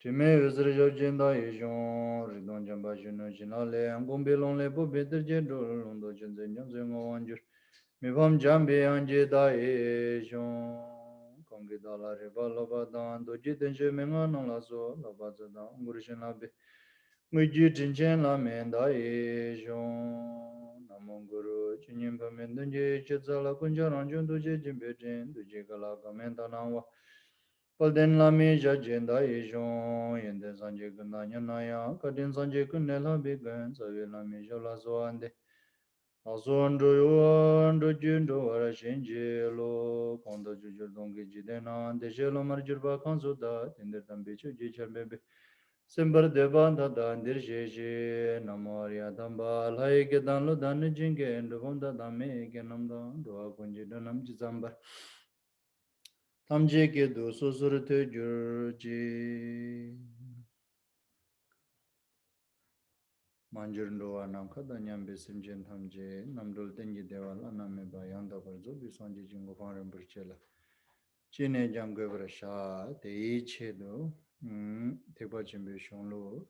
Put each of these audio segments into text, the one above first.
Time Visra Jinda Yishon, Ridon Jamba Juno Jinale, and Gombilon Lepo Better Jendo, Londo Jinzen Wanjur, Mivam Jambi Anje Da Yishon, Kongidala Rivalavadan, Dojiten Shemengan Lazo, Lavazada, Murishanabe, Muji Jinchen La Menda Yishon, Namonguru, Chinim Pamendunje, Chetzala Kunjaranjun, Duje Jimbejin, Duje Galaka Mentanawa. Palden lami jajenda yishon, yende sanje kuna nyanaya, kadin sanje kunne labi gan, sawe lami jola zoande. Aso ndo yo, ndo jindo wara shinje lo, kondo jujur dongi jidena, deshe lo marjurba kanso da, tender tambi chuji charbebe. Sembar deba da ndir sheje, namo arya damba, lai ke dan lo dan jinge, ndo honda dame ke namda, doa kunji do nam jizambar. Tamje ke do susur te jurji manjur ndo anam kada nyambe simjen tamje namdol tengi dewal aname ba yanda barzo bi sanje jingo faren burchela chine jam gobra sha te iche do teba chimbe shonlo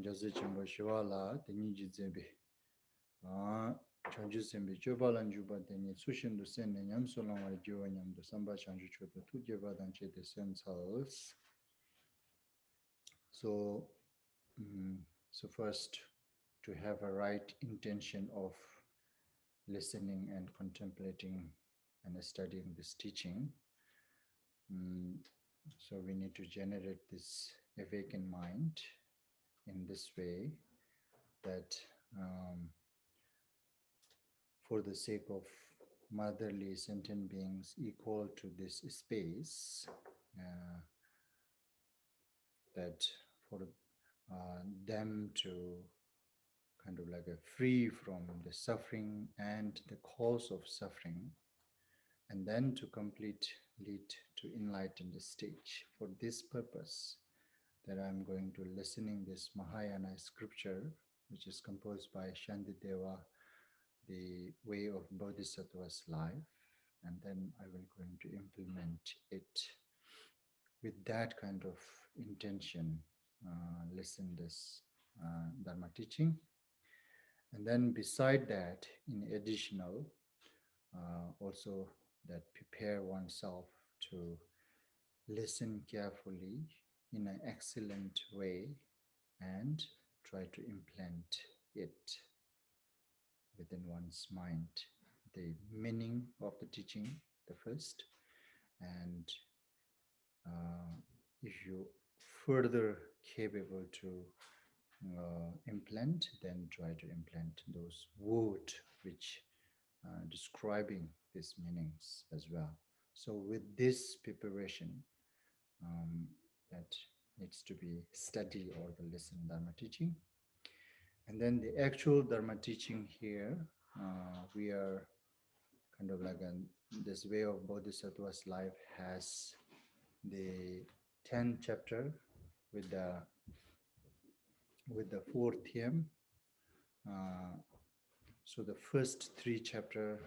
jaze chimbo shiwala tengi jizebe chanju sembe chobalan juba teni sushin do senne nyam solang war jiwa nyam do samba chanju choto tu jeba dan che de sensals. So, so first, to have a right intention of listening and contemplating and studying this teaching, so we need to generate this awakened mind in this way that for the sake of motherly sentient beings equal to this space, that for them to kind of like a free from the suffering and the cause of suffering, and then to complete lead to enlightened stage. For this purpose, that I'm going to listening this Mahayana scripture, which is composed by Shantideva, the way of Bodhisattva's life, and then I will going to implement it with that kind of intention. Listen this Dharma teaching. And then beside that, in additional, also that prepare oneself to listen carefully in an excellent way and try to implant it within one's mind. The meaning of the teaching, the first, and if you further capable to implant, then try to implant those words which describing these meanings as well. So with this preparation that needs to be study or the lesson Dharma teaching. And then the actual Dharma teaching here, we are kind of like this way of Bodhisattva's life has the 10th chapter with the fourth theme. So the first three chapter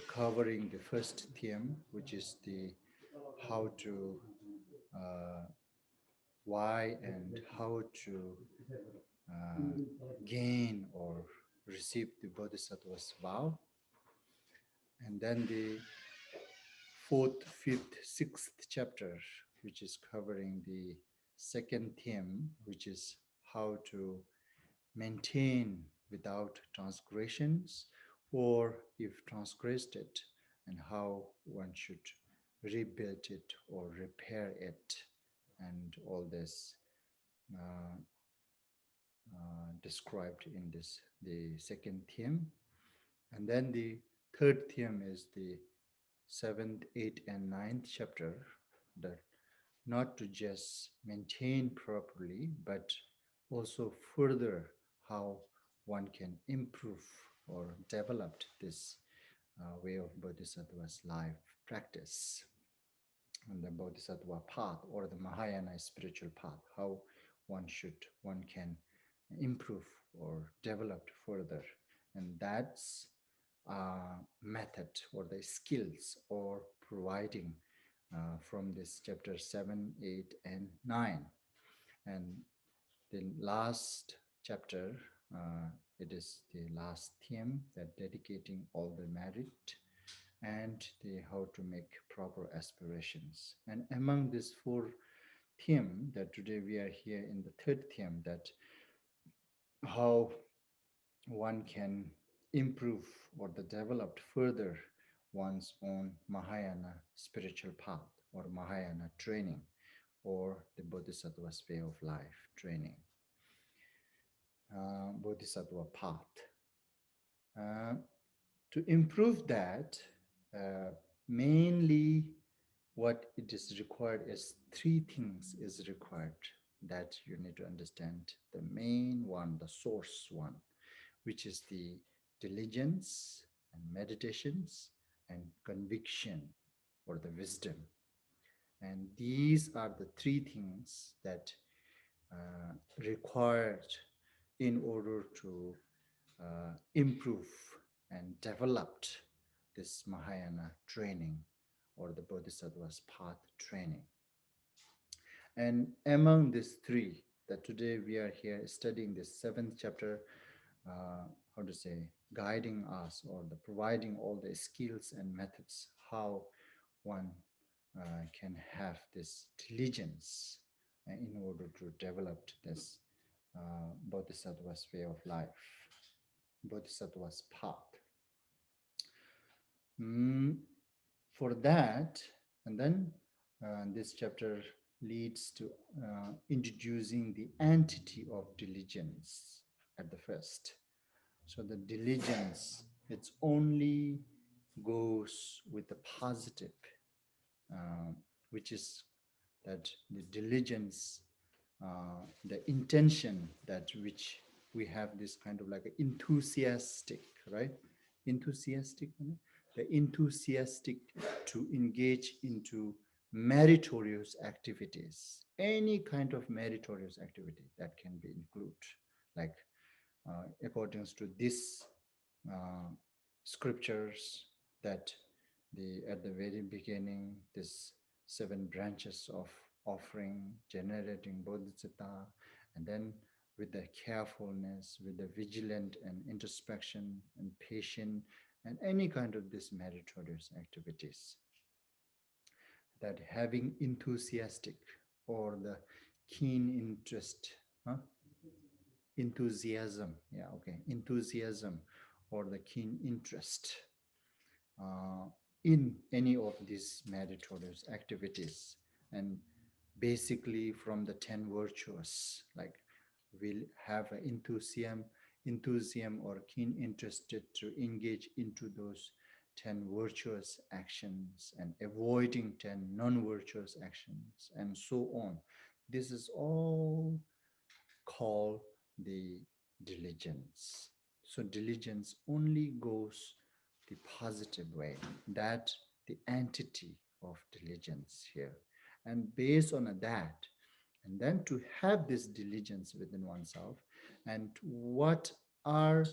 covering the first theme, which is the how to why and how to gain or receive the Bodhisattva's vow. And then the fourth, fifth, sixth chapter, which is covering the second theme, which is how to maintain without transgressions, or if transgressed it, and how one should rebuild it or repair it, and all this described in this the second theme. And then the third theme is the seventh, eighth, and ninth chapter, that not to just maintain properly, but also further how one can improve or develop this way of Bodhisattva's life practice and the Bodhisattva path or the Mahayana spiritual path, how one can improve or develop further. And that's method or the skills or providing from this chapter 7, 8, and 9. And the last chapter, it is the last theme that dedicating all the merit and the how to make proper aspirations. And among these four theme that today we are here in the third theme, that how one can improve or the developed further one's own Mahayana spiritual path or Mahayana training or the Bodhisattva's way of life training, Bodhisattva path. Uh, to improve that, uh, mainly what it is required is three things is required that you need to understand. The main one, the source one, which is the diligence and meditations and conviction or the wisdom. And these are the three things that required in order to improve and developed this Mahayana training or the Bodhisattva's path training. And among these three, that today we are here studying this seventh chapter, how to say, guiding us or the providing all the skills and methods how one can have this diligence in order to develop this Bodhisattva's way of life, Bodhisattva's path. For that, and then this chapter leads to introducing the entity of diligence at the first. So the diligence, it's only goes with the positive, which is that the diligence, the intention that which we have this kind of like a enthusiastic, right? Enthusiastic, the enthusiastic to engage into meritorious activities, any kind of meritorious activity that can be included, like according to this scriptures that the at the very beginning this 7 branches of offering generating bodhicitta, and then with the carefulness, with the vigilant and introspection and patient and any kind of this meritorious activities, that having enthusiastic or the keen interest, huh? Enthusiasm, yeah, okay, enthusiasm or the keen interest in any of these meritorious activities, and basically from the 10 virtues, like we'll have an enthusiasm or keen interested to engage into those 10 virtuous actions and avoiding 10 non-virtuous actions and so on. This is all called the diligence. So diligence only goes the positive way, that the entity of diligence here. And based on that, and then to have this diligence within oneself, and what are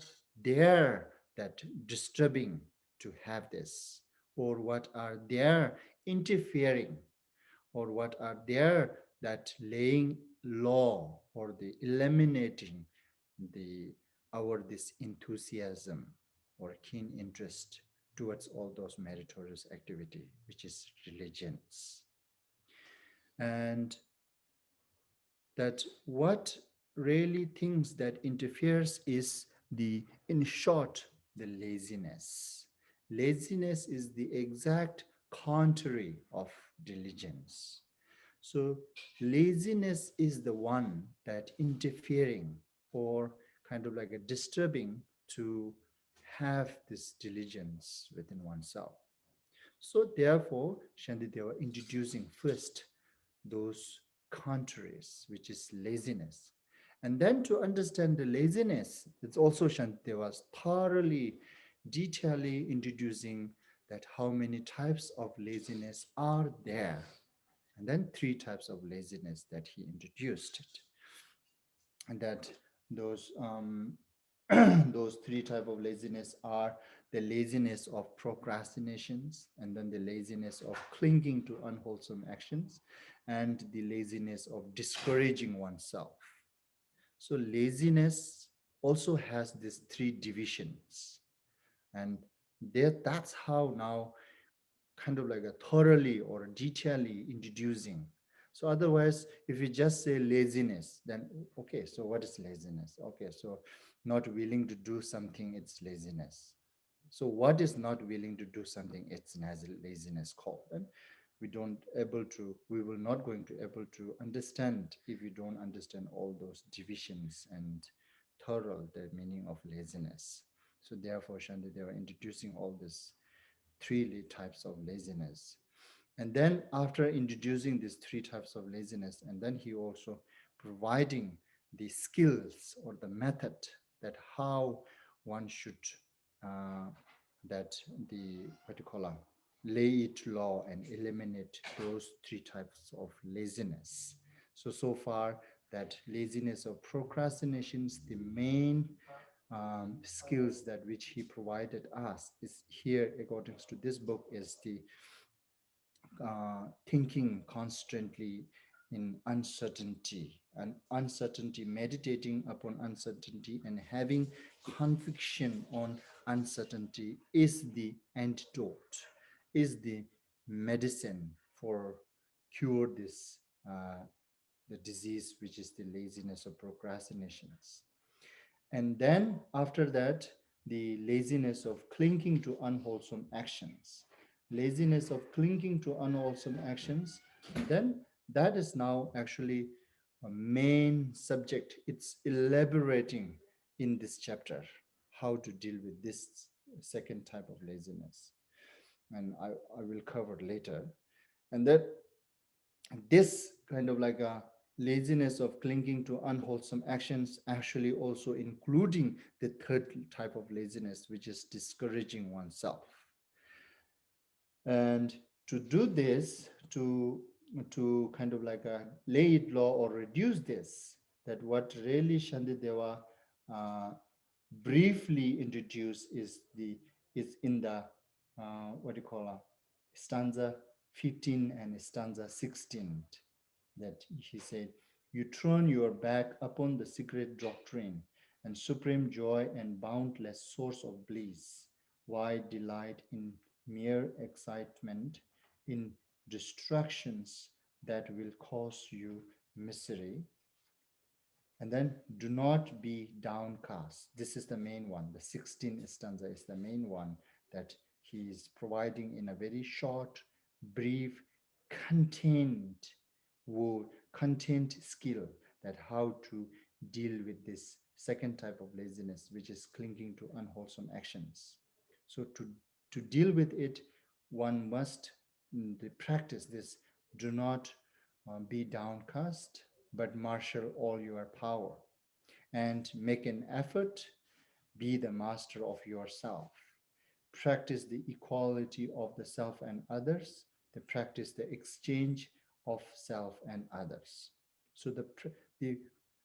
there that disturbing to have this, or what are there interfering, or what are there that laying law or the eliminating the our this enthusiasm or keen interest towards all those meritorious activity, which is religions. And that what really things that interferes is the, in short, the laziness. Laziness is the exact contrary of diligence. So laziness is the one that interfering or kind of like a disturbing to have this diligence within oneself. So therefore, Shantideva introducing first those contraries, which is laziness. And then to understand the laziness, it's also Shantideva thoroughly, detailedly introducing that how many types of laziness are there. And then 3 types of laziness that he introduced it. And that those those three type of laziness are the laziness of procrastinations, and then the laziness of clinging to unwholesome actions, and the laziness of discouraging oneself. So laziness also has these three divisions, and that's how now kind of like a thoroughly or detailedly introducing. So otherwise, if you just say laziness, then okay, so what is laziness? Okay, so not willing to do something, it's laziness. So what is not willing to do something, it's laziness called. And we will not going to able to understand if you don't understand all those divisions and thorough the meaning of laziness. So therefore, Shanti, they were introducing all this three types of laziness. And then after introducing these three types of laziness, and then he also providing the skills or the method that how one should uh, that the what you call lay it law and eliminate those three types of laziness. So far that laziness or procrastinations, the main skills that which he provided us is here according to this book is the thinking constantly in uncertainty, and uncertainty, meditating upon uncertainty and having conviction on uncertainty is the antidote, is the medicine for cure this the disease which is the laziness or procrastinations. And then after that, the laziness of clinging to unwholesome actions. Laziness of clinging to unwholesome actions, then that is now actually a main subject. It's elaborating in this chapter how to deal with this second type of laziness. And I will cover later. And that this kind of like a laziness of clinging to unwholesome actions actually also including the third type of laziness, which is discouraging oneself. And to do this, to kind of like a lay it low or reduce this, that what really Shantideva uh, briefly introduced is in the what do you call stanza 15 and stanza 16, that he said, you turn your back upon the secret doctrine and supreme joy and boundless source of bliss. Why delight in mere excitement, in distractions that will cause you misery? And then do not be downcast. This is the main one. The 16th stanza is the main one that he is providing in a very short, brief, contained word, contained skill, that how to deal with this second type of laziness, which is clinging to unwholesome actions. So to deal with it, one must practice this. Do not be downcast, but marshal all your power and make an effort. Be the master of yourself. Practice the equality of the self and others. The practice the exchange of self and others. So the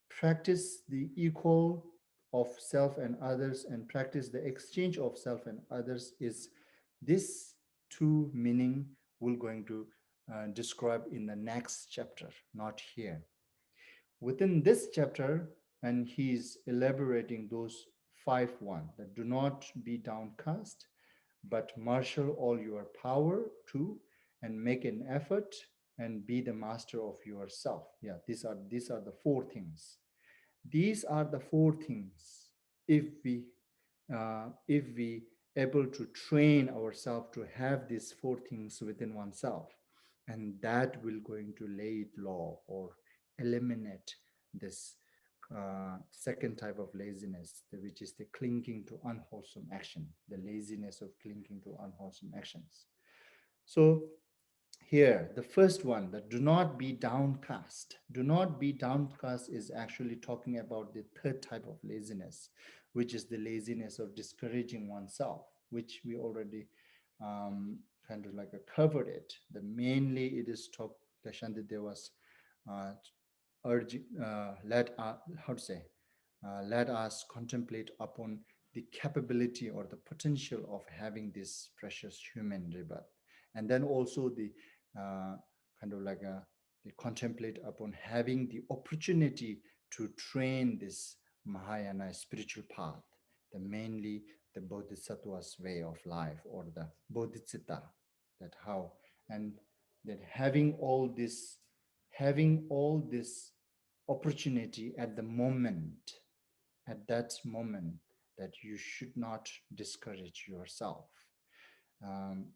practice the equal of self and others and practice the exchange of self and others is this two meaning we're going to describe in the next chapter, not here. Within this chapter, and he's elaborating those five one, that do not be downcast, but marshal all your power too, and make an effort and be the master of yourself. Yeah, these are the four things. These are the four things. If we able to train ourselves to have these four things within oneself, and that will going to lay it low or eliminate this second type of laziness, which is the clinging to unwholesome action, the laziness of clinging to unwholesome actions. So here, the first one, that do not be downcast. Do not be downcast is actually talking about the third type of laziness, which is the laziness of discouraging oneself, which we already kind of like covered it. The mainly it is talk the Shantideva's uh, urging, how to say, let us contemplate upon the capability or the potential of having this precious human rebirth. And then also the kind of like the contemplate upon having the opportunity to train this Mahayana spiritual path, the mainly the Bodhisattva's way of life or the Bodhicitta, that how, and that having all this opportunity at the moment, at that moment, that you should not discourage yourself. Um,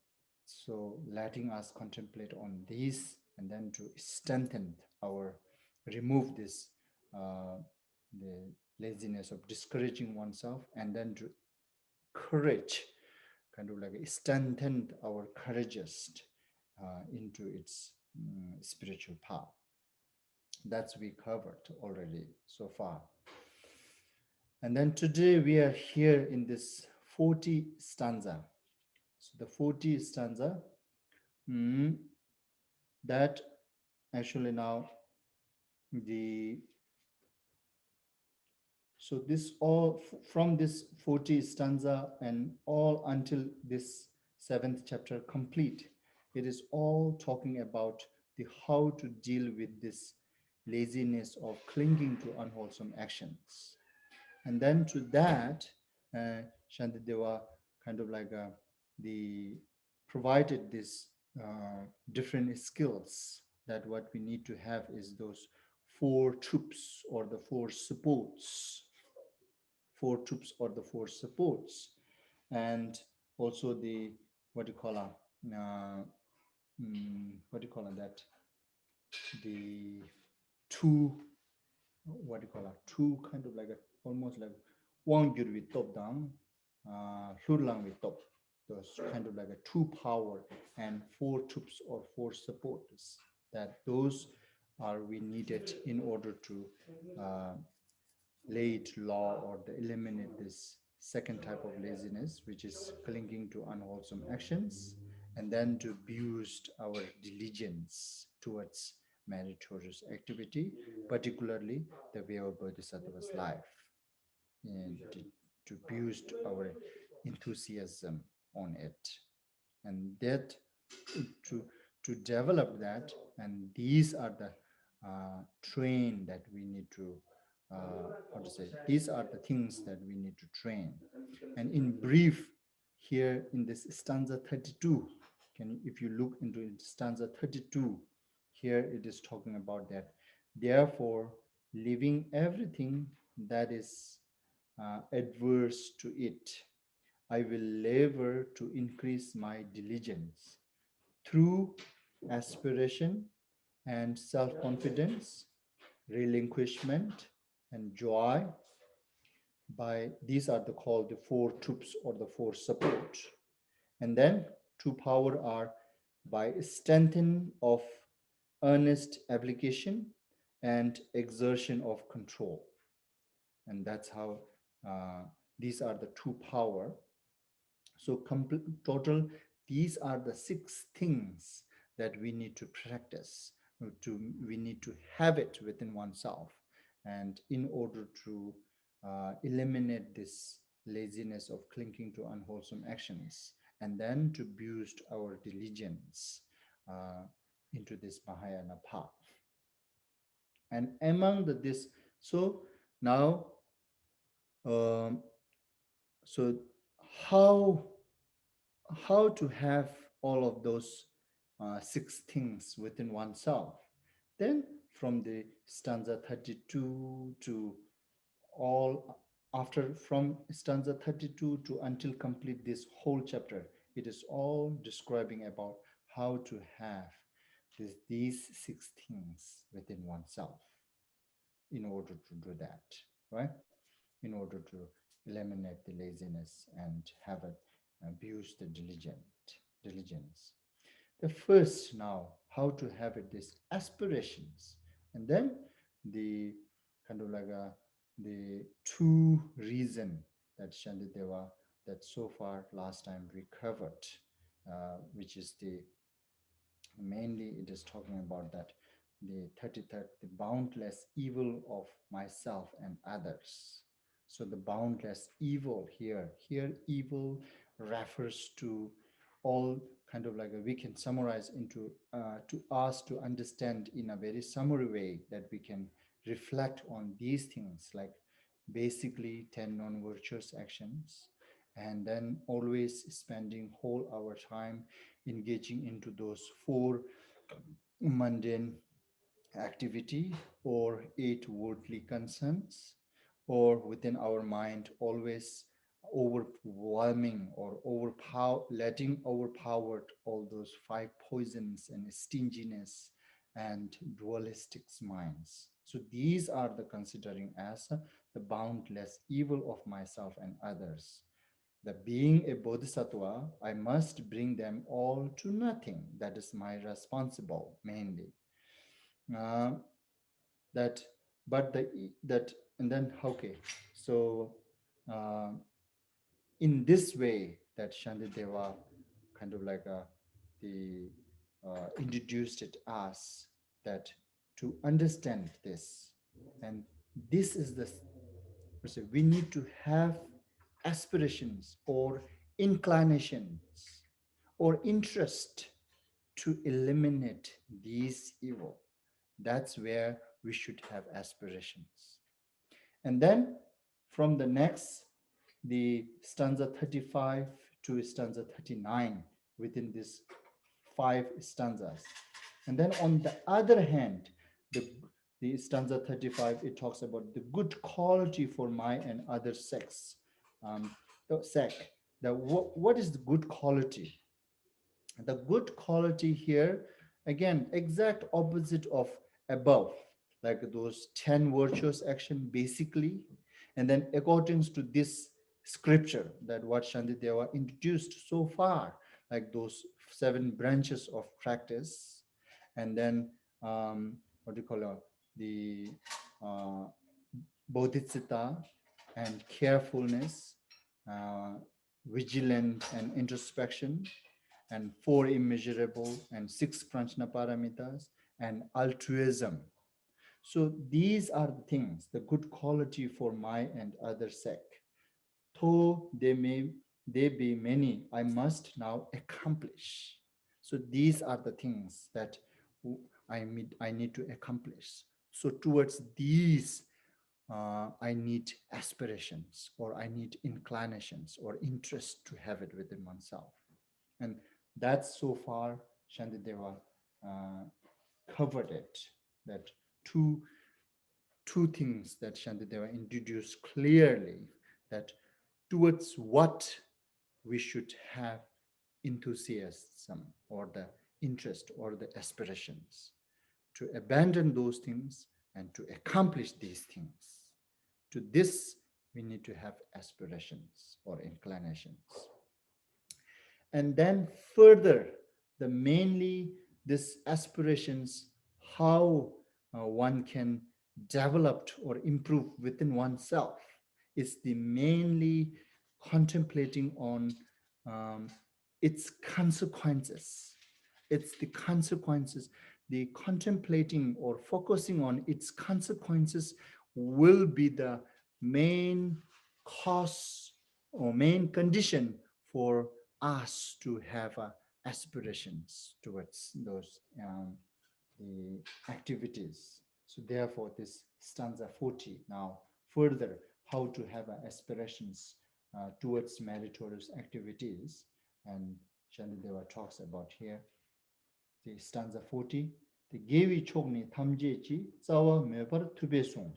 so letting us contemplate on these and then to strengthen our, remove this, the laziness of discouraging oneself, and then to courage, kind of like strengthen our courageous into its spiritual path. That's we covered already so far. And then today we are here in this 40 stanza. So the 40 stanza, that actually now the, so this all from this 40 stanza and all until this seventh chapter complete, it is all talking about the how to deal with this laziness of clinging to unwholesome actions. And then to that, Shantideva kind of like the provided this different skills, that what we need to have is those four troops or the four supports, and also the, what do you call what do you call that, the two, what do you call two kind of like a, almost like one gyur with top down, hurlang with top, those kind of like a two power and four troops or four supporters, that those are we needed in order to uh, lay it law or to eliminate this second type of laziness, which is clinging to unwholesome actions, and then to boost our diligence towards meritorious activity, particularly the way of Bodhisattva's life, and to boost our enthusiasm on it. And that to to develop that, and these are the train that we need to how to say, these are the things that we need to train. And in brief, here in this stanza 32, can, if you look into stanza 32, here it is talking about that, therefore leaving everything that is adverse to it, I will labor to increase my diligence through aspiration and self-confidence, relinquishment and joy. By these are the called the four troops or the four support. And then two power are by strengthening of earnest application and exertion of control. And that's how these are the two power. So total, these are the six things that we need to practice, we need to have it within oneself, and in order to eliminate this laziness of clinging to unwholesome actions, and then to boost our diligence into this Mahayana path. And among this, so now, um, so how to have all of those six things within oneself. Then from the stanza 32 to all, after from stanza 32 to until complete this whole chapter, it is all describing about how to have these six things within oneself in order to do that, right? In order to eliminate the laziness and have it boost the diligence. The first now, how to have it this aspirations, and then the kind of like the two reason that Shantideva, that so far last time we covered, which is the mainly it is talking about that the 33rd, the boundless evil of myself and others. So the boundless evil here evil refers to all kind of like we can summarize into to us to understand in a very summary way that we can reflect on these things like basically 10 non-virtuous actions, and then always spending whole our time engaging into those four mundane activity or eight worldly concerns, or within our mind always overwhelming or letting overpowered all those five poisons and stinginess and dualistic minds. So these are the considering as the boundless evil of myself and others. The being a bodhisattva, I must bring them all to nothing. That is my responsible mainly. Uh, that but the that and then okay, so uh, in this way that Shantideva kind of like the introduced it us that to understand this, and this is the so we need to have aspirations or inclinations or interest to eliminate these evil. That's where we should have aspirations. And then from the next, the stanza 35 to stanza 39 within these five stanzas. And then on the other hand, the stanza 35, it talks about the good quality for my and other sex. The sec. What is the good quality? The good quality here, again, exact opposite of above, like those 10 virtuous action basically. And then according to this scripture that what Shantideva introduced so far, like those 7 branches of practice, and then what do you call it, the uh, bodhicitta and carefulness, uh, vigilant and introspection, and 4 immeasurable and 6 pranchana paramitas, and altruism. So these are the things, the good quality for my and other sect. Though they be many, I must now accomplish. So these are the things that I need to accomplish. So towards these, I need aspirations or I need inclinations or interest to have it within oneself. And that's so far Shantideva covered it, that two things that Shantideva introduced clearly, that towards what we should have enthusiasm or the interest or the aspirations, to abandon those things and to accomplish these things. To this, we need to have aspirations or inclinations. And then further, the mainly this aspirations, how one can develop or improve within oneself is the mainly contemplating on um, its consequences. It's the consequences, the contemplating or focusing on its consequences will be the main cause or main condition for us to have aspirations towards those the activities. So therefore, this stanza 40 now further how to have aspirations towards meritorious activities, and Shantideva talks about here. The stanza 40, the gevi chokni tamjechi tsawa mebar tubesung,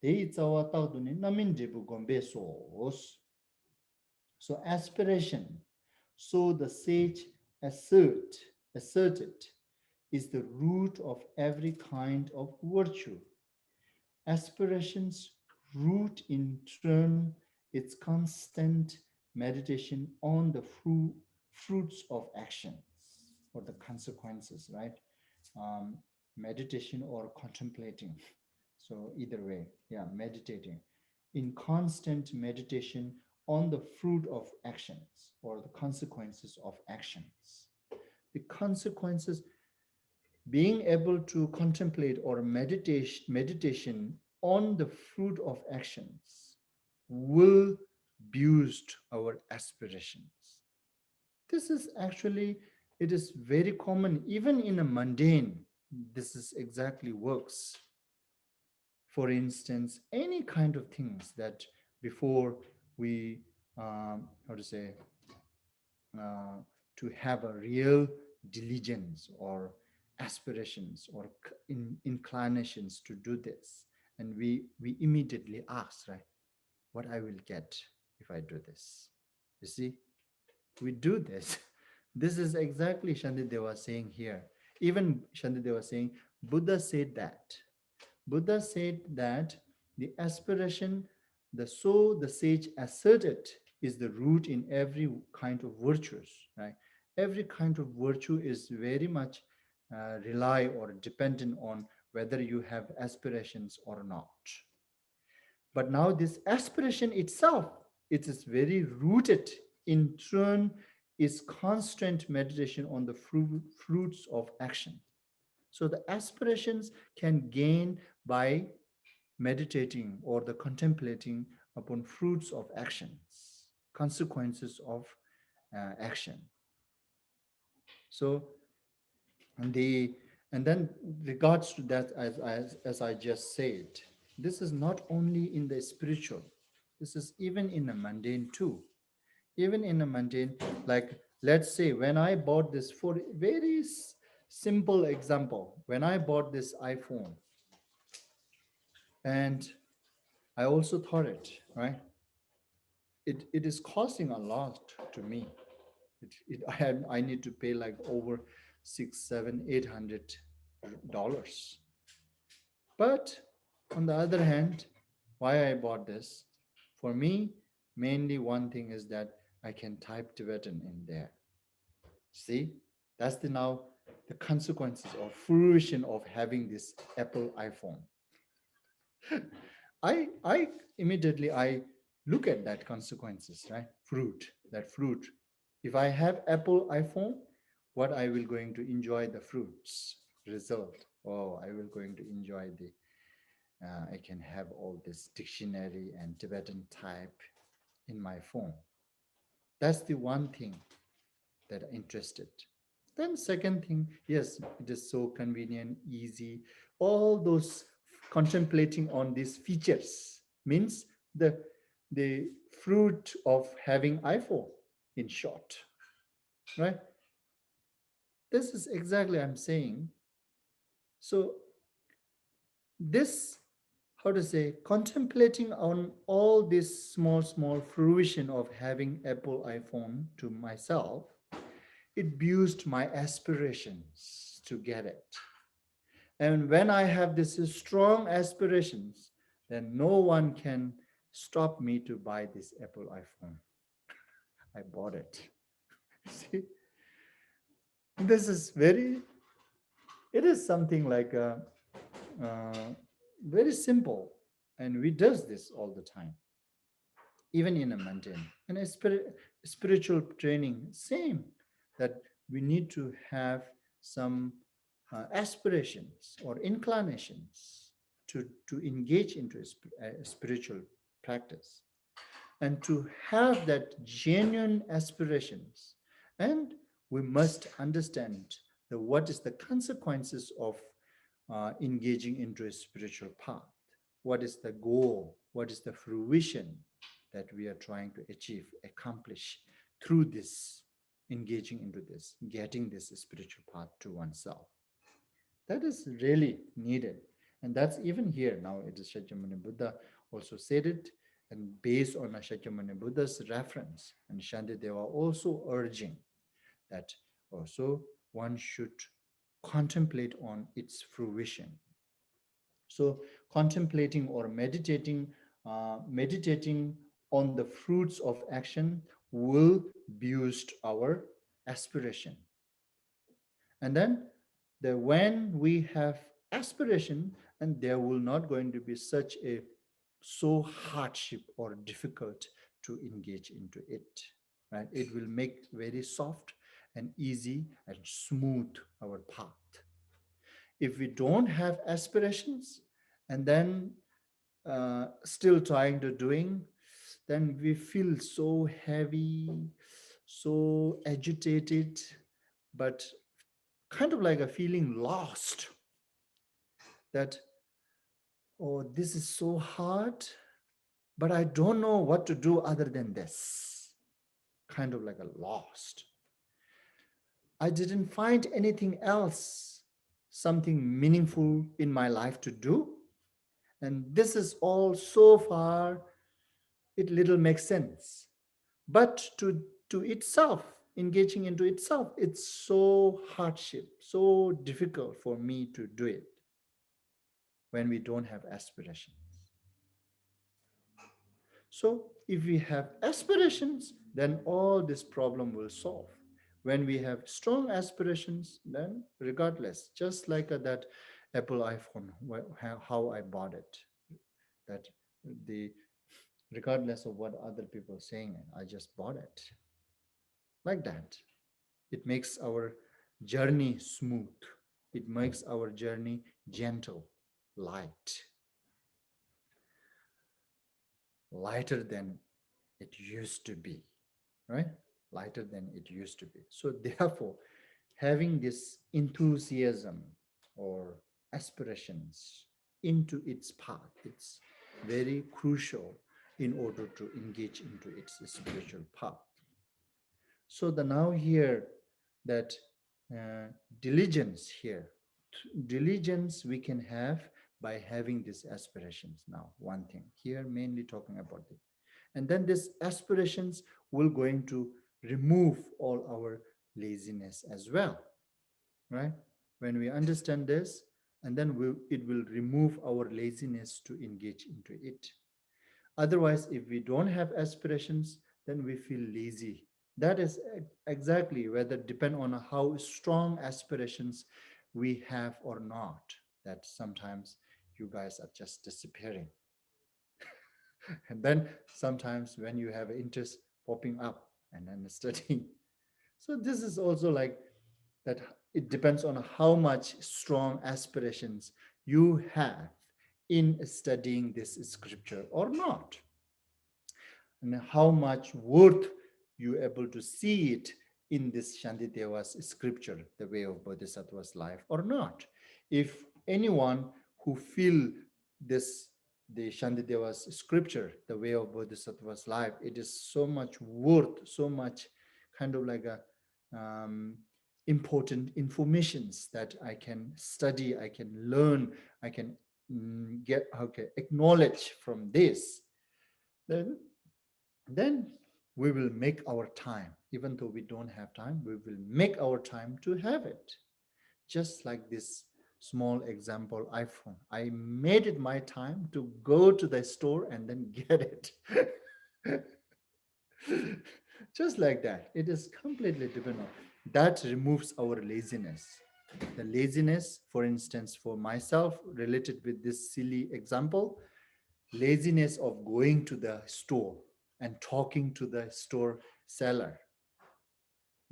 dei tsawa tagduni namin jebu gombe soos. So aspiration, so the sage asserted, is the root of every kind of virtue. Aspirations root in turn its constant meditation on the fruits of actions or the consequences, right? Meditation or contemplating. So either way, yeah, meditating. In constant meditation on the fruit of actions or the consequences of actions. The consequences, being able to contemplate or meditation on the fruit of actions will boost our aspirations. This is actually, it is very common, even in a mundane, this is exactly works. For instance, any kind of things that before we, how to say, uh, to have a real diligence or aspirations or inclinations to do this, and we immediately ask, right, what I will get if I do this. You see, we do this. This is exactly Shantideva saying here. Even Shantideva saying, Buddha said that. Buddha said that the aspiration, the so the sage asserted, is the root in every kind of virtues, right? Every kind of virtue is very much rely or dependent on whether you have aspirations or not. But now this aspiration itself, it is very rooted in turn is constant meditation on the fruits of action. So the aspirations can gain by meditating or the contemplating upon fruits of actions, consequences of action. So and the and then regards to that, as I just said, this is not only in the spiritual, this is even in the mundane too. Even in a mundane, like let's say when I bought this, for very simple example, when I bought this iPhone, and I also thought it, right? It is costing a lot to me. I need to pay like over six, seven, $800. But on the other hand, why I bought this? For me, mainly one thing is that I can type Tibetan in there. See, that's the now the consequences or fruition of having this Apple iPhone. I immediately I look at that consequences, right? That fruit. If I have Apple iPhone, what I will going to enjoy the fruits result. Oh, I will going to enjoy the. I can have all this dictionary and Tibetan type in my phone. That's the one thing that interested. Then second thing, yes, it is so convenient, easy. All those contemplating on these features means the fruit of having iPhone in short, right? This is exactly I'm saying. So this, how to say, contemplating on all this small fruition of having Apple iPhone to myself, it boosted my aspirations to get it. And when I have this strong aspirations, then no one can stop me to buy this Apple iPhone. I bought it. See, this is it is something like uh, very simple. And we does this all the time, even in a mundane. And a spiritual training, same, that we need to have some aspirations or inclinations to engage into a spiritual practice and to have that genuine aspirations. And we must understand what is the consequences of engaging into a spiritual path. What is the goal? What is the fruition that we are trying to achieve, accomplish through this, engaging into this, getting this spiritual path to oneself? That is really needed. And that's even here now. It is Shakyamuni Buddha also said it, and based on Shakyamuni Buddha's reference, and Shantideva also urging that also one should contemplate on its fruition. So contemplating or meditating on the fruits of action will boost our aspiration. And then when we have aspiration, and there will not going to be such a so hardship or difficult to engage into it, right? It will make very soft and easy and smooth our path. if we don't have aspirations and then still trying to doing, then we feel so heavy, so agitated, but kind of like a feeling lost, that, oh, this is so hard, but I don't know what to do other than this. Kind of like a lost. I didn't find anything else, something meaningful in my life to do. And this is all so far, it little makes sense. But to itself, engaging into itself, it's so hardship, so difficult for me to do it when we don't have aspirations. So if we have aspirations, then all this problem will solve. When we have strong aspirations, then regardless, just like that Apple iPhone, how I bought it, that the regardless of what other people are saying, I just bought it. Like that. It makes our journey smooth. It makes our journey gentle, light, lighter than it used to be, right? Lighter than it used to be. So therefore, having this enthusiasm or aspirations into its path, it's very crucial in order to engage into its spiritual path. So the now here that uh, diligence here, diligence we can have by having these aspirations. Now one thing here mainly talking about it, and then these aspirations will going to remove all our laziness as well, right? When we understand this, and then it will remove our laziness to engage into it. Otherwise, if we don't have aspirations, then we feel lazy. That is exactly whether depend on how strong aspirations we have or not. That sometimes you guys are just disappearing. And then sometimes when you have interest popping up and then studying. So this is also like that it depends on how much strong aspirations you have in studying this scripture or not, and how much worth you able to see it in this Shantideva's scripture, the way of Bodhisattva's life or not. If anyone who feel this, the Shantideva's scripture, the way of Bodhisattva's life, it is so much worth, so much kind of like a important informations that I can study, I can learn, I can get, okay, acknowledge from this, then we will make our time. Even though we don't have time, we will make our time to have it. Just like this small example iPhone, I made it my time to go to the store and then get it. Just like that, it is completely dependent. That removes our laziness. The laziness, for instance, for myself, related with this silly example, laziness of going to the store and talking to the store seller.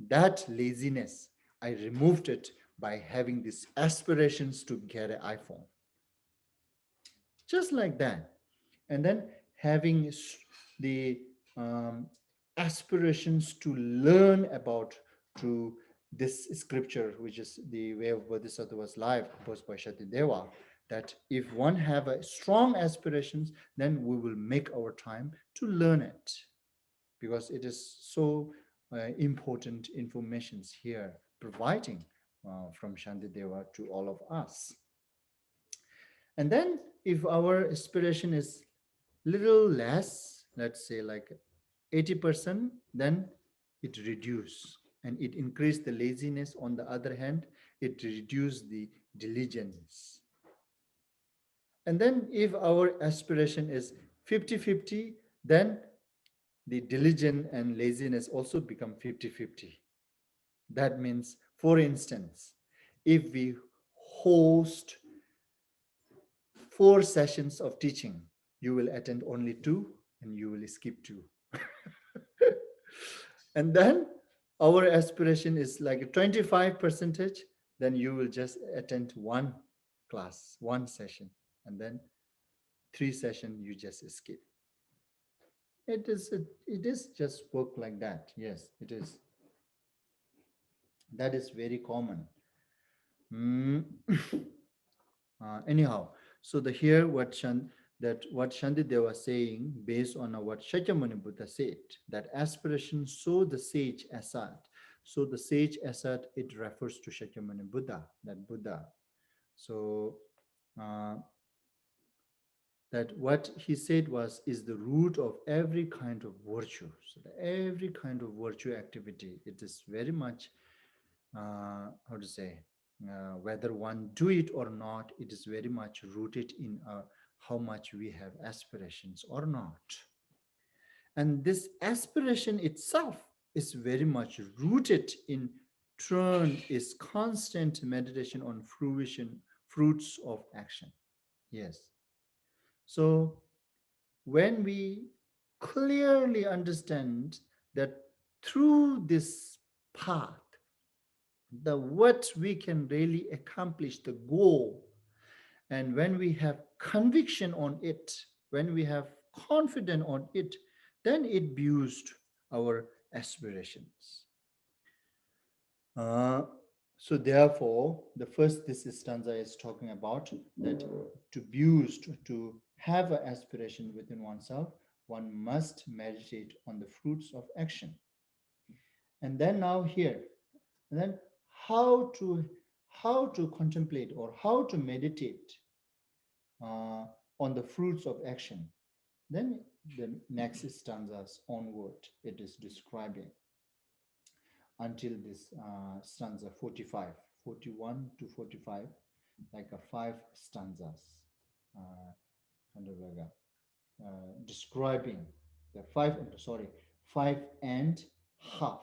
That laziness, I removed it by having these aspirations to get an iPhone. Just like that. And then having the aspirations to learn about through this scripture, which is the way of Bodhisattva's life, composed by Shatideva, that if one have a strong aspirations, then we will make our time to learn it, because it is so important informations here providing from Shantideva to all of us. And then if our aspiration is little less, let's say like 80%, then it reduce and it increase the laziness. On the other hand, it reduce the diligence. And then if our aspiration is 50-50, then the diligence and laziness also become 50-50. That means, for instance, if we host 4 sessions of teaching, you will attend only 2 and you will skip 2. And then our aspiration is like a 25 percentage, then you will just attend one class, one session, and then 3 sessions you just skip. It is just work like that. Yes, it is. That is very common. Mm. Anyhow, so the here what Shantideva was saying, based on what Shakyamuni Buddha said, that aspiration so the sage asat. So the sage asat, it refers to Shakyamuni Buddha, that Buddha. So uh, that what he said was is the root of every kind of virtue. So every kind of virtue activity, it is very much how to say, whether one do it or not, it is very much rooted in how much we have aspirations or not. And this aspiration itself is very much rooted in turn is constant meditation on fruits of action. Yes. So when we clearly understand that through this path, the what we can really accomplish, the goal, and when we have conviction on it, when we have confidence on it, then it boosts our aspirations. uh, so therefore the first this stanza is talking about that to boost, to have an aspiration within oneself, one must meditate on the fruits of action. And then now here, and then how to how to contemplate or how to meditate uh, on the fruits of action. Then the next stanzas onward, it is describing until this stanza 45, 41 to 45, like a 5 stanzas, kind of like describing the five and half.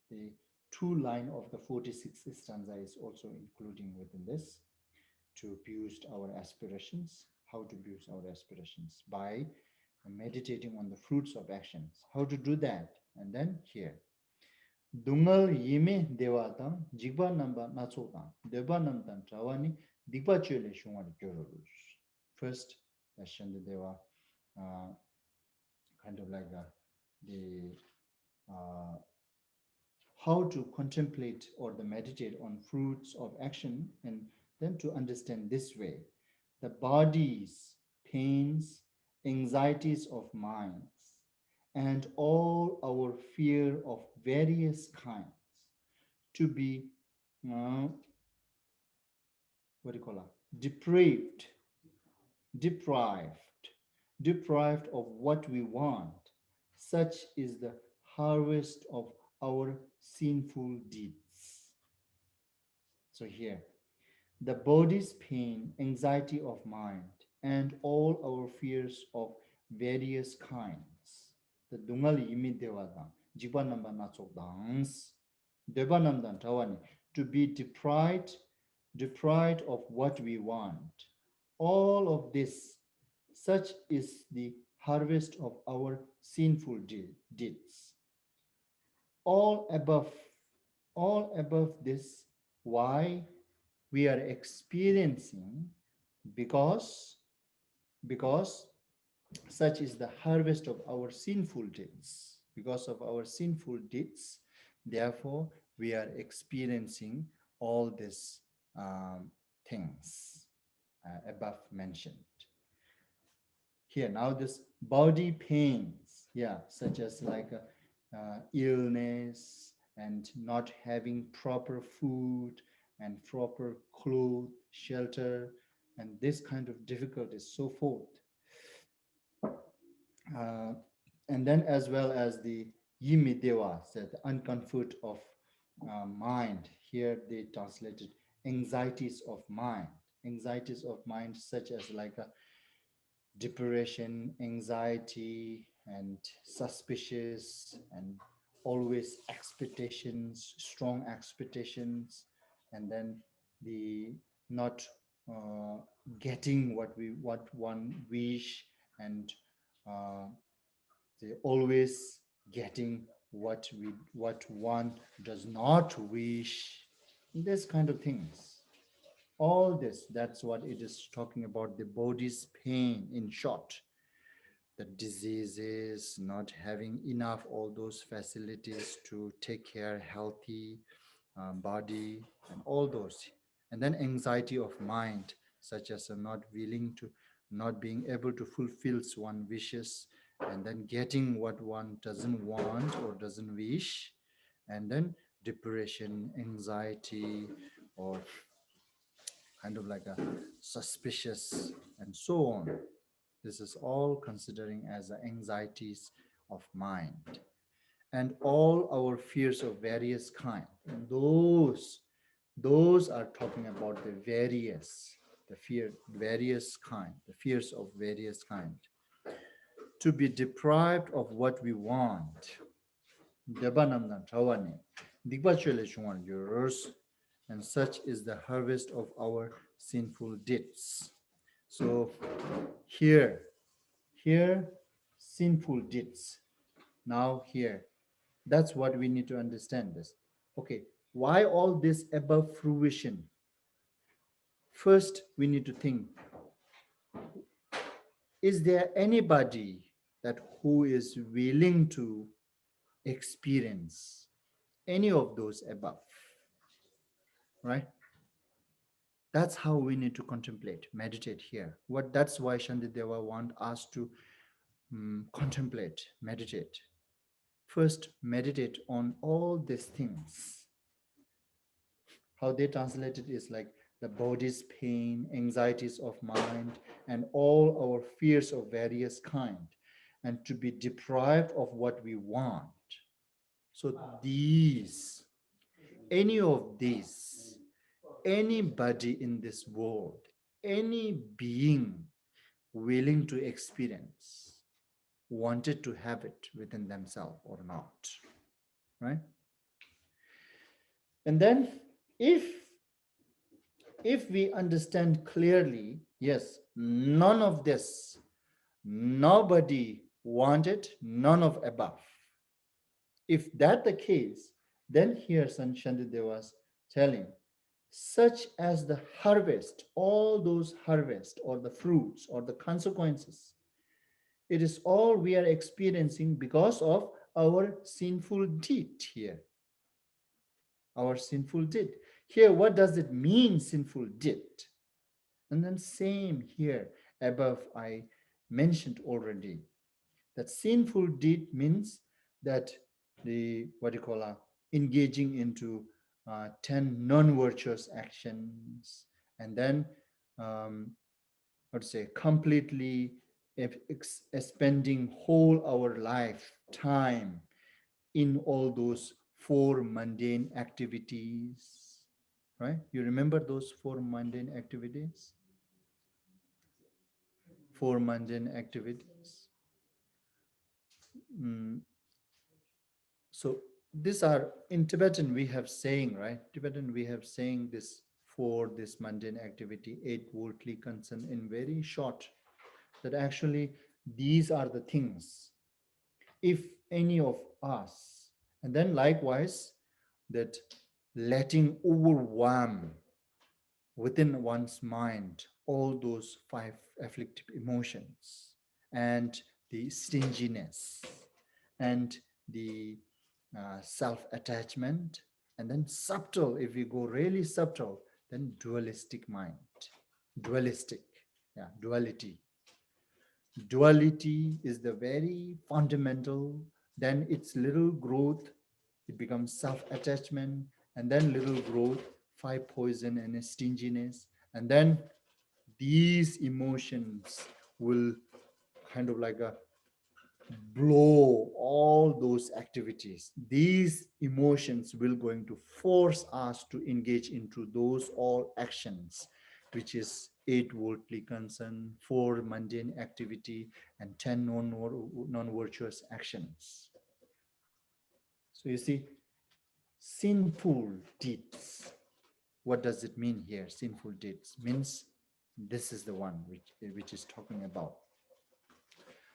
The 2 line of the 46th stanza is also including within this, to boost our aspirations. How to boost our aspirations? By meditating on the fruits of actions. How to do that? And then here. Dungal yime dewa tang jigba namba natso tang deba nam tang trawani digba chele shungwar gyororus. First, Shanda Deva kind of like the uh, how to contemplate or the meditate on fruits of action, and then to understand this way the body's pains, anxieties of minds, and all our fear of various kinds to be uh, what do you call it, deprived deprived of what we want. Such is the harvest of our sinful deeds. So here, the body's pain, anxiety of mind, and all our fears of various kinds. The dungali imi devada, jiba namba natsok dans, deba namdan tawani, to be deprived of what we want. All of this, such is the harvest of our sinful deeds. All above, all above this, why we are experiencing, because because such is the harvest of our sinful deeds. Because of our sinful deeds, therefore we are experiencing all these things above mentioned. Here now this body pains, yeah, such as like a illness and not having proper food and proper clothes, shelter, and this kind of difficulties, so forth. Uh, and then as well as the yimidewa, said the uncomfort of mind. Here they translated anxieties of mind. Anxieties of mind such as like a depression, anxiety, and suspicious, and always expectations, strong expectations, and then the not uh, getting what one wish, and uh, the always getting what one does not wish. This kind of things. All this, that's what it is talking about, the body's pain in short. The diseases, not having enough all those facilities to take care healthy body and all those. And then anxiety of mind, such as not being able to fulfill one's wishes, and then getting what one doesn't want or doesn't wish, and then depression, anxiety, or kind of like a suspicious, and so on. This is all considering as the anxieties of mind, and all our fears of various kind. And those are talking about the fears of various kind. To be deprived of what we want. Debanamna Tawani. Digbachele Shungan yours, and such is the harvest of our sinful deeds. So here, sinful deeds. Now here, that's what we need to understand this. Okay, why all this above fruition? First, we need to think, is there anybody that who is willing to experience any of those above? Right? That's how we need to contemplate, meditate here. That's why Shantideva want us to contemplate, meditate. First, meditate on all these things. How they translate it is like the body's pain, anxieties of mind, and all our fears of various kind, and to be deprived of what we want. So any of these, anybody in this world, any being willing to experience, wanted to have it within themselves or not, right? And then if we understand clearly, yes, none of this, nobody wanted, none of above. If that the case, then here Santideva was telling, such as the harvest, all those harvest or the fruits or the consequences, it is all we are experiencing because of our sinful deed here. Our sinful deed. Here, what does it mean, sinful deed? And then same here, above I mentioned already, that sinful deed means that engaging into 10 non-virtuous actions, and then completely spending whole our lifetime in all those 4 mundane activities, right? You remember those 4 mundane activities? 4 mundane activities. So these are, in Tibetan we have saying, right? Tibetan we have saying this for this mundane activity, 8 worldly concern in very short, that actually these are the things. If any of us, and then likewise, that letting overwhelm within one's mind all those 5 afflictive emotions, and the stinginess, and the self-attachment, and then subtle, if we go really subtle, then dualistic mind, dualistic, duality. Duality is the very fundamental, then its little growth, it becomes self-attachment, and then little growth, 5 poison and stinginess, and then these emotions will kind of like a blow all those activities. These emotions will going to force us to engage into those all actions, which is 8 worldly concern, 4 mundane activity, and 10 non-virtuous actions. So you see, sinful deeds. What does it mean here? Sinful deeds means this is the one which is talking about.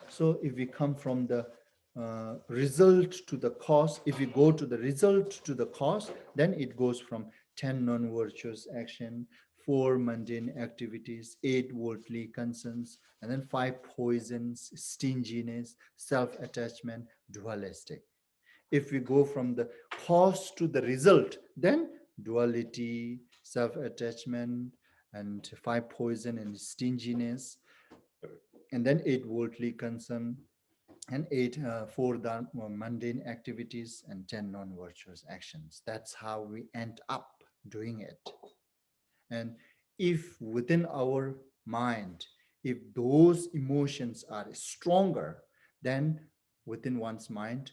So if we come from the result to the cause, if we go to the result to the cause, then it goes from 10 non-virtuous action, 4 mundane activities, 8 worldly concerns, and then 5 poisons, stinginess, self-attachment, dualistic. If we go from the cause to the result, then duality, self-attachment, and 5 poison and stinginess, and then 8 worldly concern, and 4 mundane activities, and 10 non-virtuous actions. That's how we end up doing it. And if within our mind, if those emotions are stronger, then within one's mind,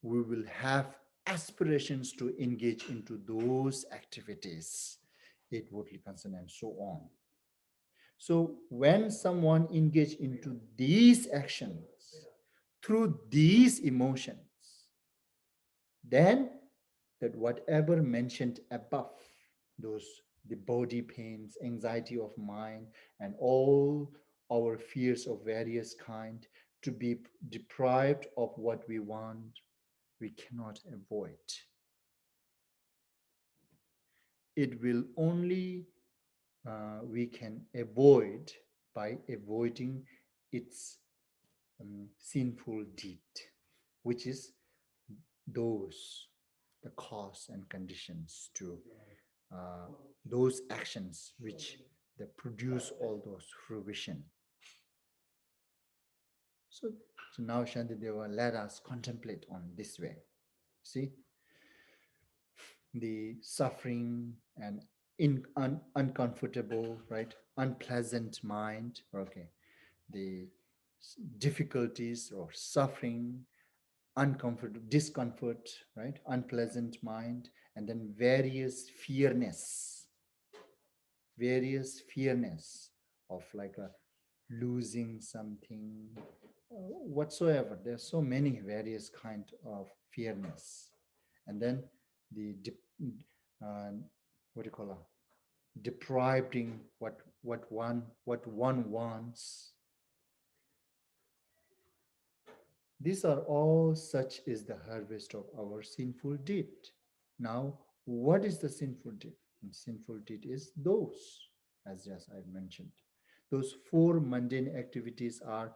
we will have aspirations to engage into those activities, it worldly concern, and so on. So when someone engage into these actions through these emotions, then that whatever mentioned above, those the body pains, anxiety of mind, and all our fears of various kind, to be deprived of what we want, we cannot avoid. It will only we can avoid by avoiding its sinful deed, which is those the cause and conditions to uh, those actions which they produce all those fruition. So, so now Shantideva let us contemplate on this way. See, the suffering and uncomfortable, right, unpleasant mind, okay, the difficulties or suffering, uncomfort, discomfort, right, unpleasant mind, and then various fearness of like a losing something whatsoever. There's so many various kind of fearness, and then the uh, what do you call it, depriving what one wants. These are all such is the harvest of our sinful deed. Now, what is the sinful deed? And sinful deed is those, as just I mentioned. Those 4 mundane activities are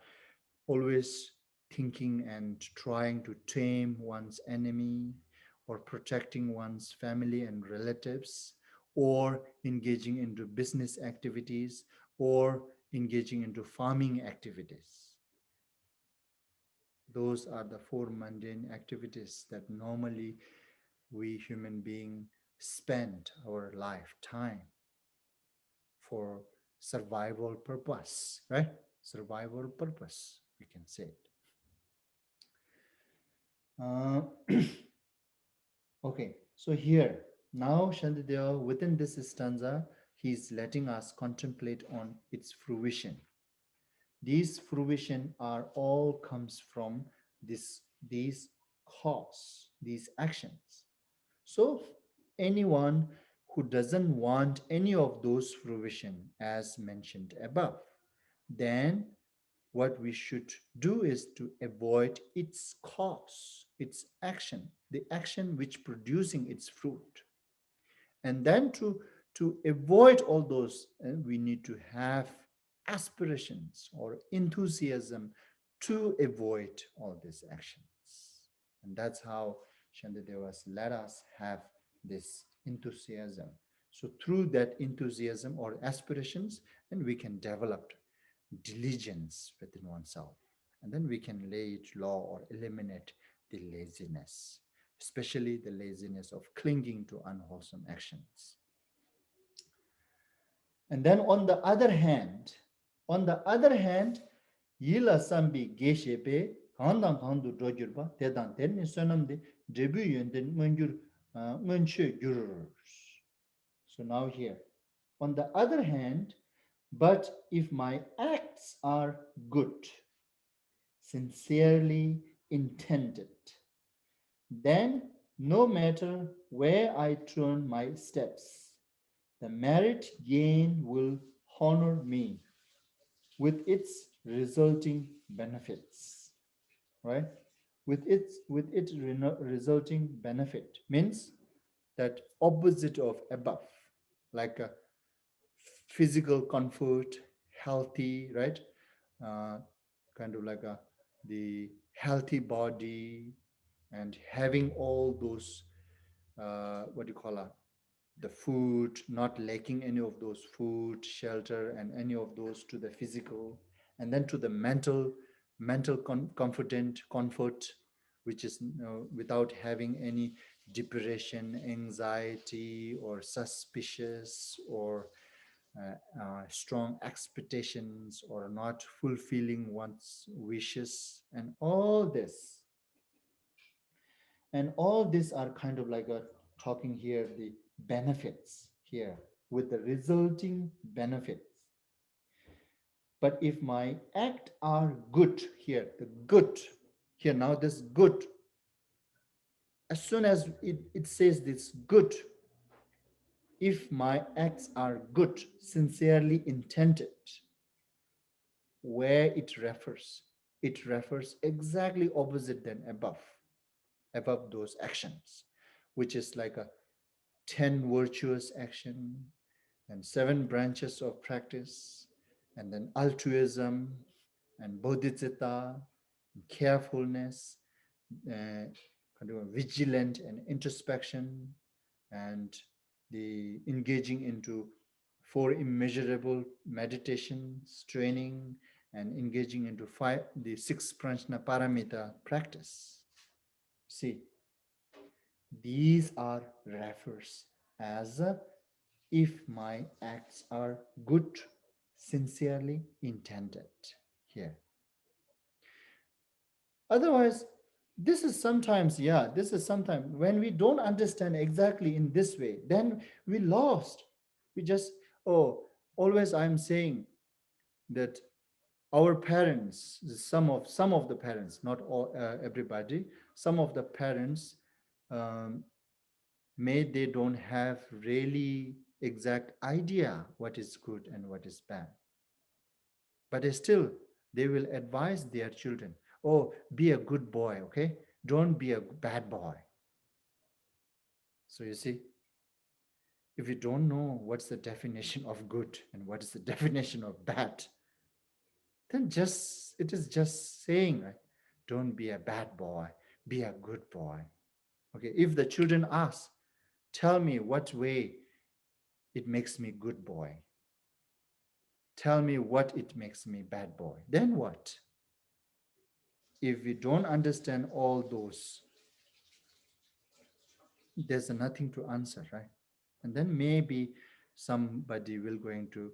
always thinking and trying to tame one's enemy, or protecting one's family and relatives, or engaging into business activities, or engaging into farming activities. Those are the 4 mundane activities that normally we human beings spend our lifetime for survival purpose, right? Survival purpose, we can say it. Okay, so here, now Shantideva, within this stanza, he's letting us contemplate on its fruition. These fruition are all comes from these cause, these actions. So anyone who doesn't want any of those fruition as mentioned above, then what we should do is to avoid its cause, its action, the action which producing its fruit. And then to avoid all those, we need to have aspirations or enthusiasm to avoid all these actions. And that's how Shantidevas let us have this enthusiasm. So through that enthusiasm or aspirations, then we can develop diligence within oneself. And then we can lay it low or eliminate the laziness, especially the laziness of clinging to unwholesome actions. And then on the other hand, yila sambi geshepe kandang kandu dojurba tedan terni sonamde debu yönden munjur munche gururs. So now here, on the other hand, but if my acts are good, sincerely intended, then no matter where I turn my steps, the merit gain will honor me with its resulting benefits, right? With its resulting benefit means that opposite of above, like a physical comfort, healthy, right? Uh, kind of like the healthy body and having all those, what do you call it? The food, not lacking any of those food, shelter, and any of those to the physical, and then to the mental comfort, which is, without having any depression, anxiety, or suspicious, or strong expectations, or not fulfilling one's wishes, and all these are kind of like a talking here the benefits here with the resulting benefits. But if my act are good here, the good here, now this good, as soon as it says this good, if my acts are good, sincerely intended, where it refers exactly opposite than above those actions, which is like a 10 virtuous action and 7 branches of practice, and then altruism and bodhicitta, carefulness, kind of vigilant and introspection, and the engaging into 4 immeasurable meditations training, and engaging into the 6 prajna paramita practice. See, these are refers as if my acts are good, sincerely intended here. Otherwise, this is sometimes when we don't understand exactly in this way, then we lost. We just, oh, always I'm saying that our parents, some of the parents, not all, everybody, some of the parents, um, may they don't have really exact idea what is good and what is bad, but still they will advise their children, oh, be a good boy, okay, don't be a bad boy. So you see, if you don't know what's the definition of good and what is the definition of bad, then just it is just saying, right, don't be a bad boy, be a good boy. Okay, if the children ask, tell me what way it makes me good boy, tell me what it makes me bad boy, then what? If we don't understand all those, there's nothing to answer, right? And then maybe somebody will going to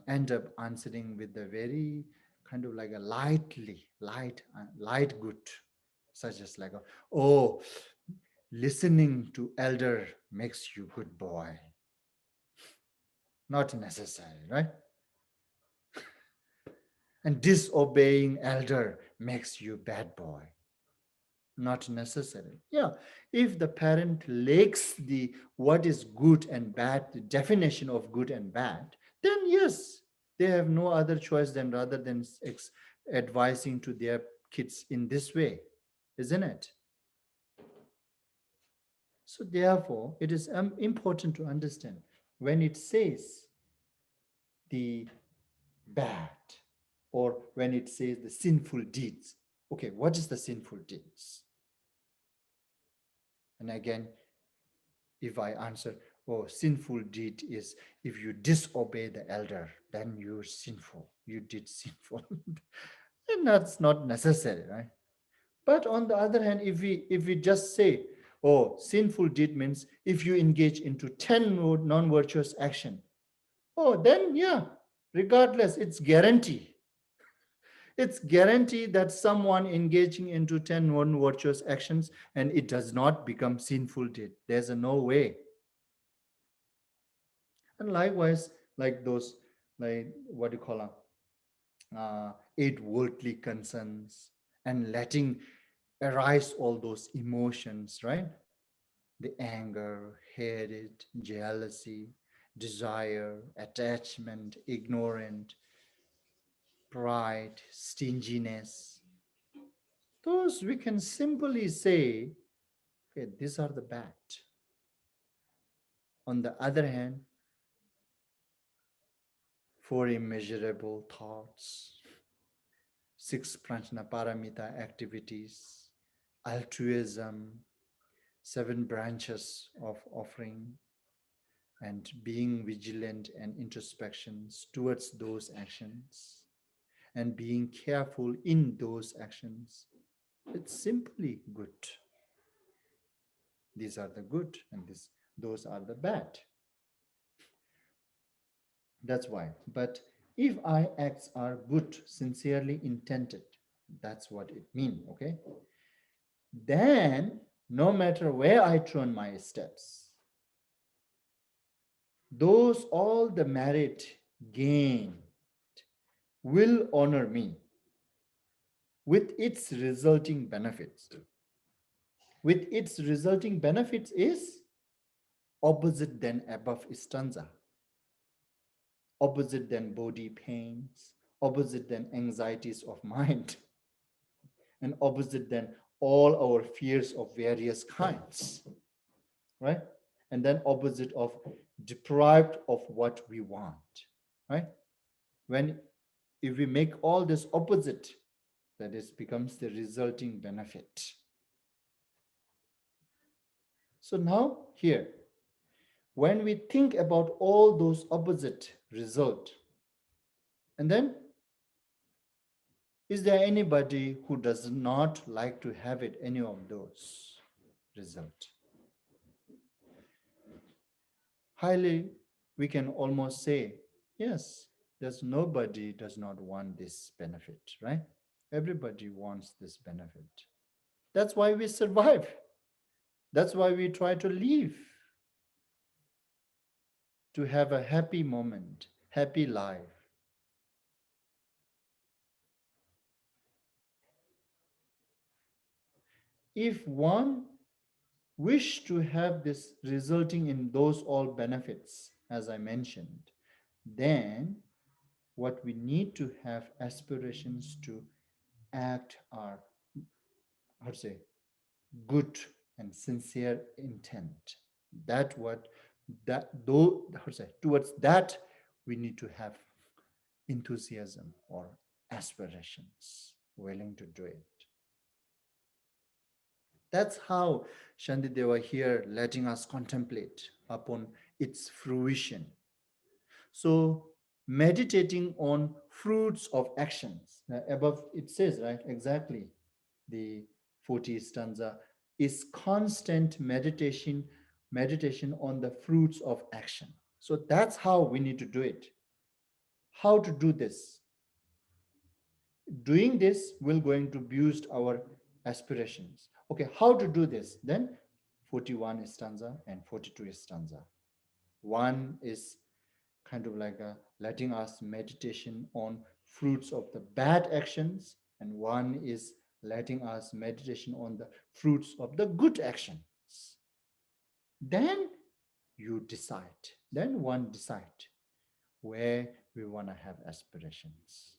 end up answering with a very kind of like a light good, such as like, oh, listening to elder makes you good boy. Not necessary, right? And disobeying elder makes you bad boy. Not necessary. Yeah, if the parent lacks the what is good and bad, the definition of good and bad, then yes, they have no other choice than rather than advising to their kids in this way, isn't it? So therefore, it is important to understand when it says the bad, or when it says the sinful deeds. Okay, what is the sinful deeds? And again, if I answer, oh, sinful deed is if you disobey the elder, then you're sinful. You did sinful. And that's not necessary, right? But on the other hand, if we just say, oh, sinful deed means if you engage into 10 non-virtuous action, oh, then yeah, regardless, it's guarantee. It's guarantee that someone engaging into 10 non-virtuous actions and it does not become sinful deed. There's a no way. And likewise, like those, like what do you call eight worldly concerns, and letting arise all those emotions, right? The anger, hatred, jealousy, desire, attachment, ignorant, pride, stinginess. Those we can simply say, okay, these are the bad. On the other hand, four immeasurable thoughts, six prajnaparamita activities, altruism, seven branches of offering, and being vigilant and introspections towards those actions, and being careful in those actions. It's simply good. These are the good, and those are the bad. That's why. But if our acts are good, sincerely intended, that's what it means, okay? Then, no matter where I turn my steps, those all the merit gained will honor me with its resulting benefits. With its resulting benefits is opposite than above stanza, opposite than body pains, opposite than anxieties of mind, and opposite than all our fears of various kinds, right? And then opposite of deprived of what we want, right? When if we make all this opposite, that is becomes the resulting benefit. So now here, when we think about all those opposite result, and then is there anybody who does not like to have it, any of those result? Highly, we can almost say, yes, there's nobody does not want this benefit, right? Everybody wants this benefit. That's why we survive. That's why we try to live, to have a happy moment, happy life. If one wish to have this resulting in those all benefits, as I mentioned, then what we need to have aspirations to act are, how to say, good and sincere intent. That what that though how to say towards that we need to have enthusiasm or aspirations, willing to do it. That's how Shantideva here letting us contemplate upon its fruition. So meditating on fruits of actions. Above it says, right, exactly the 40th stanza is constant meditation on the fruits of action. So that's how we need to do it. How to do this? Doing this will going to boost our aspirations. Okay, how to do this? Then 41 stanza and 42 stanza. One is kind of like letting us meditation on fruits of the bad actions, and one is letting us meditation on the fruits of the good actions. Then you decide, then one decide where we want to have aspirations.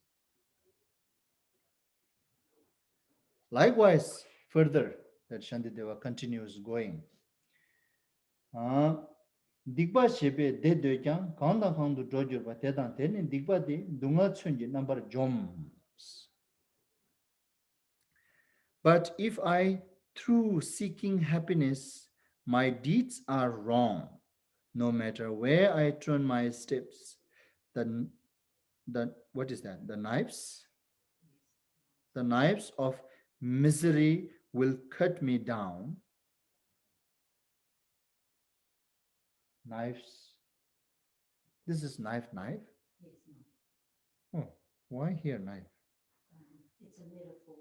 Likewise, further, that Shantideva continues going. Dikpa shepe de de kyang kanda kandu dojur ba tedan teni dikpa di dunga chunji number joms. But if I, through seeking happiness, my deeds are wrong, no matter where I turn my steps, the what is that? The knives of misery will cut me down. Knives. This is knife. Yes, ma'am. Oh, why here knife? It's a metaphor.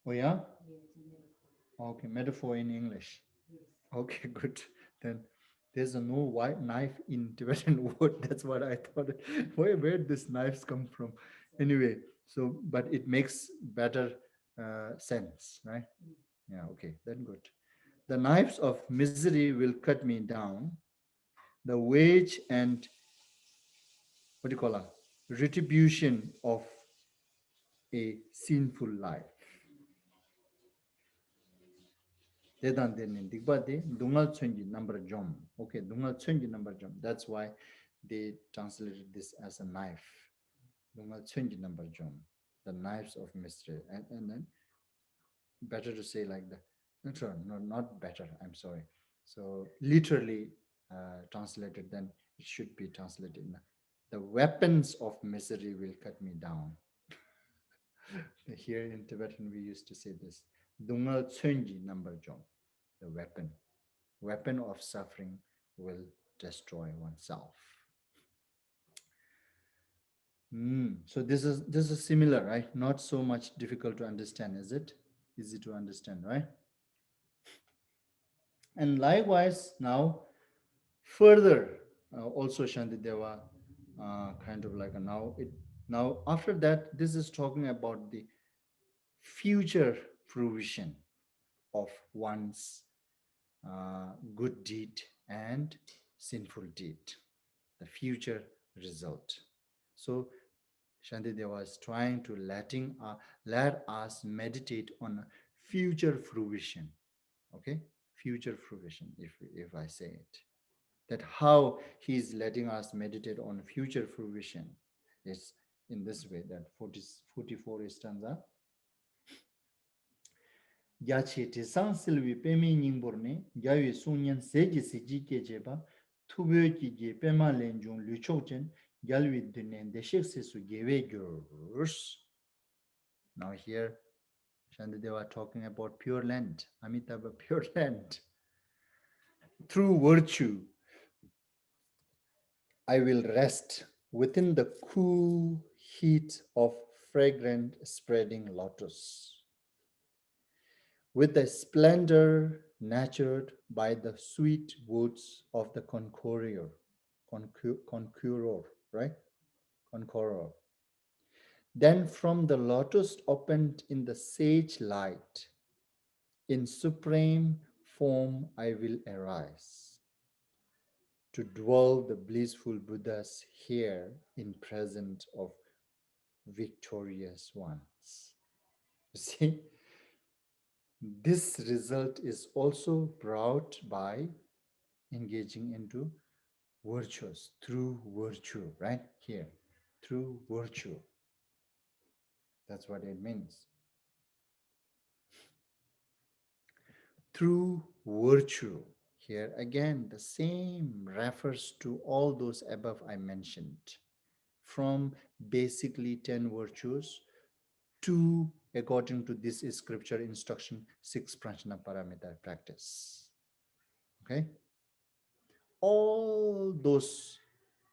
Oh yeah. Yeah, it's a metaphor. Okay, metaphor in English. Yes. Okay, good. Then there's a no white knife in Tibetan word. That's what I thought. Where this knives come from? Anyway, so but it makes better sense, right? Yeah. Okay, then good. The knives of misery will cut me down. The wage and what do you call it? Retribution of a sinful life. Dedan denin digbade dungal chungi number jom. Okay, dungal chungi number jom. That's why they translated this as a knife. Dungal chungi number jom. The knives of mystery. And then better to say like the no, not better, I'm sorry. So literally translated, then it should be translated in the weapons of misery will cut me down. Here in Tibetan we used to say this dungal chungi number jom, the weapon of suffering will destroy oneself. So this is similar, right? Not so much difficult to understand, is it? Easy to understand, right? And likewise, now further, also Shantideva kind of like now after that, this is talking about the future fruition of one's good deed and sinful deed, the future result. So Shantideva is trying to let us meditate on future fruition. Okay, future fruition. If I say it, that how he is letting us meditate on future fruition is in this way. That 44 stanza. Gyache te sang silvi pemi nyingborne gyawe sunyan seji siji kejeba tubyo ki ge pema lenjung luchokchen gyalwi dunen deshek sesu gewe gyurs. Now here Shantideva talking about pure land, Amitabha pure land. Through virtue, I will rest within the cool heat of fragrant spreading lotus, with the splendor nurtured by the sweet woods of the conqueror, right? Conqueror. Then from the lotus opened in the sage light, in supreme form I will arise, to dwell the blissful Buddhas here in presence of victorious ones. You see, this result is also brought by engaging into virtues, through virtue, right? Here, through virtue. That's what it means. Through virtue. Here again, the same refers to all those above I mentioned, from basically 10 virtues to, according to this scripture instruction, 6 prajna paramita practice. Okay? All those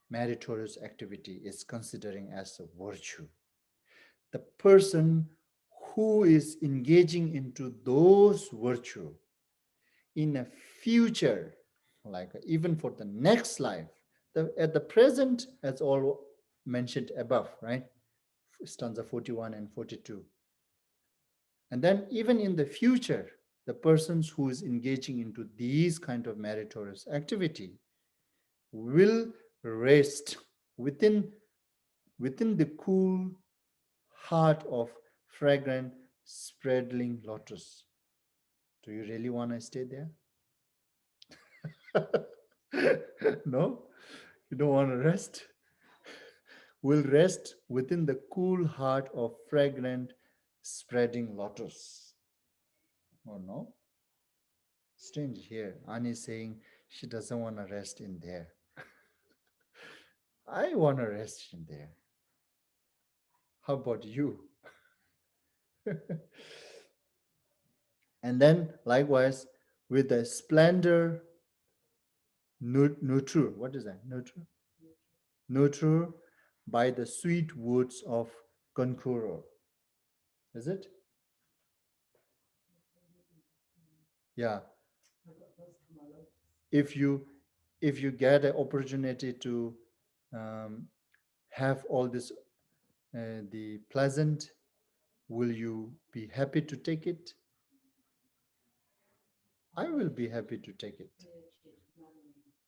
meritorious activity is considering as a virtue. The person who is engaging into those virtue in a future, like even for the next life, at the present, as all mentioned above, right? Stanza 41 and 42. And then even in the future, the persons who is engaging into these kind of meritorious activity will rest within the cool heart of fragrant spreading lotus. Do you really want to stay there? No? You don't want to rest? Will rest within the cool heart of fragrant spreading lotus. Oh no? Strange here. Ani is saying she doesn't want to rest in there. I want to rest in there. How about you? And then likewise with the splendor nurture. What is that? Nurture? Nurture by the sweet woods of Conqueror. Is it? Yeah. If you get an opportunity to have all this the pleasant, will you be happy to take it? I will be happy to take it.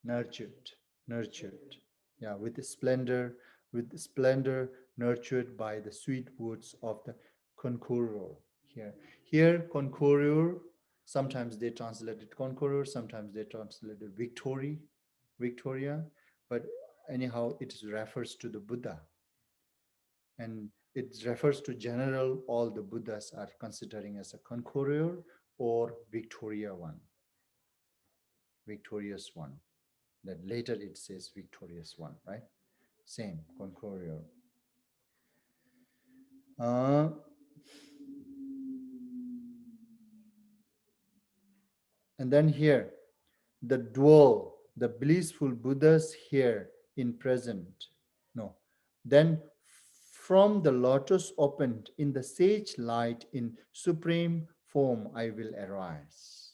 Nurtured, nurtured. Yeah, with splendor nurtured by the sweet woods of the Conqueror. Here Conqueror Sometimes they translated conqueror, sometimes they translated victory, Victoria, but anyhow, it refers to the Buddha. And it refers to general, all the Buddhas are considering as a conqueror or victorious one. That later it says victorious one, right? Same, conqueror. Uh, and then here, the dual, the blissful Buddhas here in present. No. Then from the lotus opened in the sage light in supreme form, I will arise.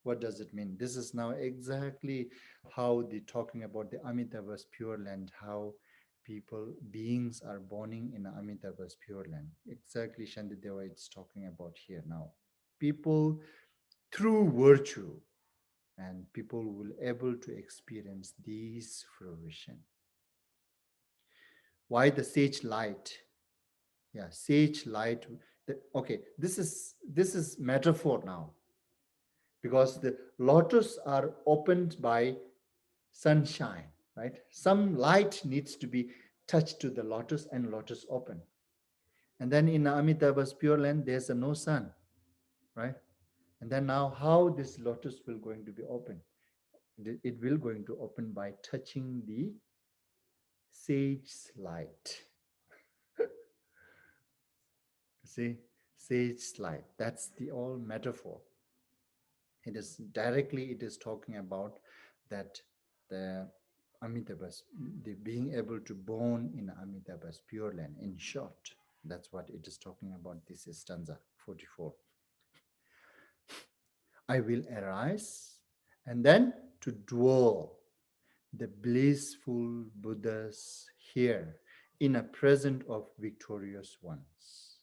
What does it mean? This is now exactly how the talking about the Amitabha's pure land, how beings are born in Amitabha's pure land. Exactly Shantideva is talking about here now. People through virtue, and people will able to experience these fruition. Why the sage light? Yeah, sage light. Okay, this is metaphor now, because the lotus are opened by sunshine, right? Some light needs to be touched to the lotus and lotus open. And then in Amitabha's pure land, there's no sun, right? And then now how this lotus will going to be open? It will going to open by touching the sage's light. See, sage light. That's the all metaphor. It is talking about that the Amitabha's, the being able to born in Amitabha's pure land. In short, that's what it is talking about. This is stanza 44. I will arise and then to dwell the blissful Buddhas here in a present of victorious ones.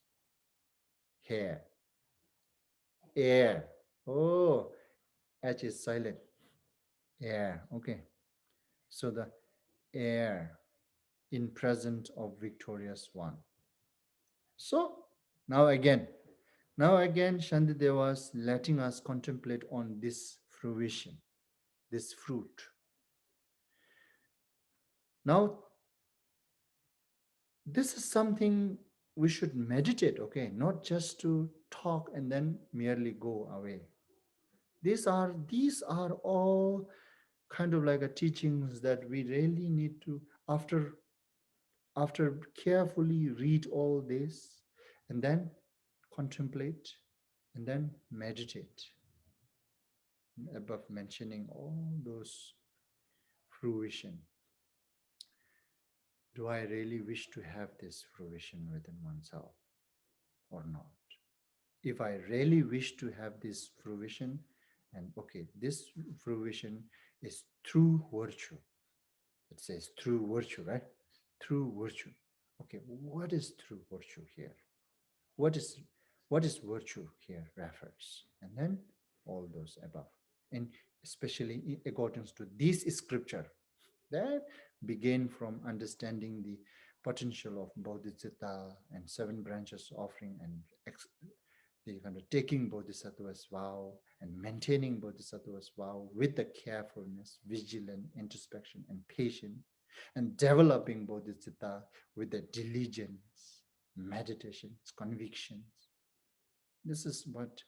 Here, air. Oh, H is silent. Air. Okay. So the air in present of victorious one. So now again, Shantideva was letting us contemplate on this fruition, this fruit. Now, this is something we should meditate, okay, not just to talk and then merely go away. These are all kind of like a teachings that we really need to, after carefully read all this and then contemplate and then meditate, above mentioning all those fruition. Do I really wish to have this fruition within oneself or not? If I really wish to have this fruition, and okay, this fruition is through virtue. It says through virtue, right? Through virtue. Okay, what is true virtue here? What is virtue here refers? And then all those above. And especially in accordance to this scripture, that begin from understanding the potential of Bodhisattva and seven branches offering and the kind of taking Bodhisattva's vow and maintaining Bodhisattva's vow with the carefulness, vigilant introspection and patience, and developing Bodhisattva with the diligence, meditations, convictions. This is what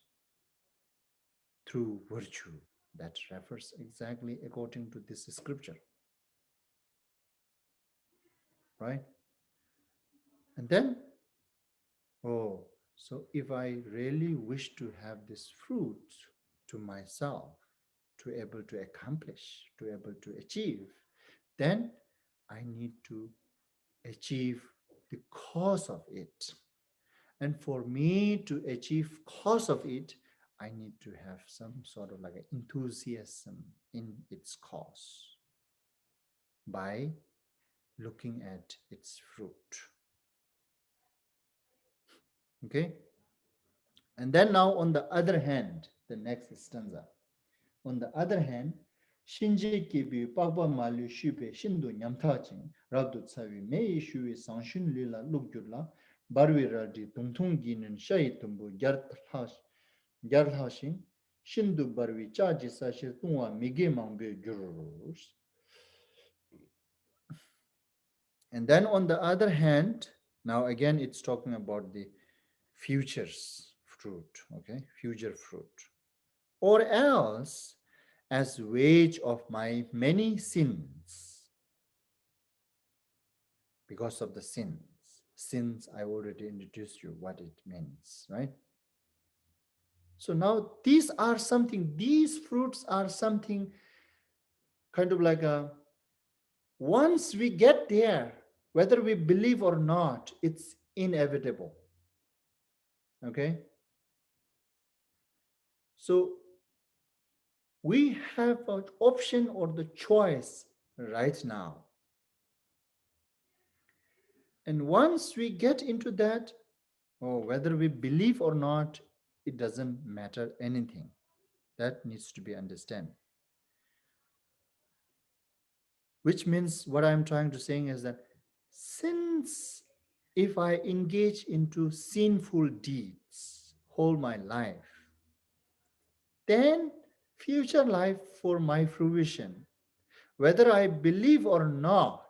through virtue that refers exactly according to this scripture, right? And then, oh, so if I really wish to have this fruit to myself, to able to accomplish, to able to achieve, then I need to achieve the cause of it. And for me to achieve cause of it, I need to have some sort of like an enthusiasm in its cause by looking at its fruit. Okay? And then now on the other hand, the next stanza. On the other hand, Shinji kibi pakpa malu shupe shindu nyamtachin rabdu tsawi mei shuwe sangshin lila lukgyurla barwi radi tungtung ginin shayi tumbu gyarthashin Shindu barvi chaji sashir tunwa mige mangbe gyurus. And then on the other hand, now again it's talking about the futures fruit, okay, future fruit. Or else, as wage of my many sins, because of the sins. Sins, I already introduced you what it means, right? So now these fruits are something kind of like a, once we get there, whether we believe or not, it's inevitable. Okay? So we have an option or the choice right now. And once we get into that, or whether we believe or not, it doesn't matter anything. That needs to be understood. Which means what I'm trying to say is that since if I engage into sinful deeds whole my life, then future life for my fruition, whether I believe or not,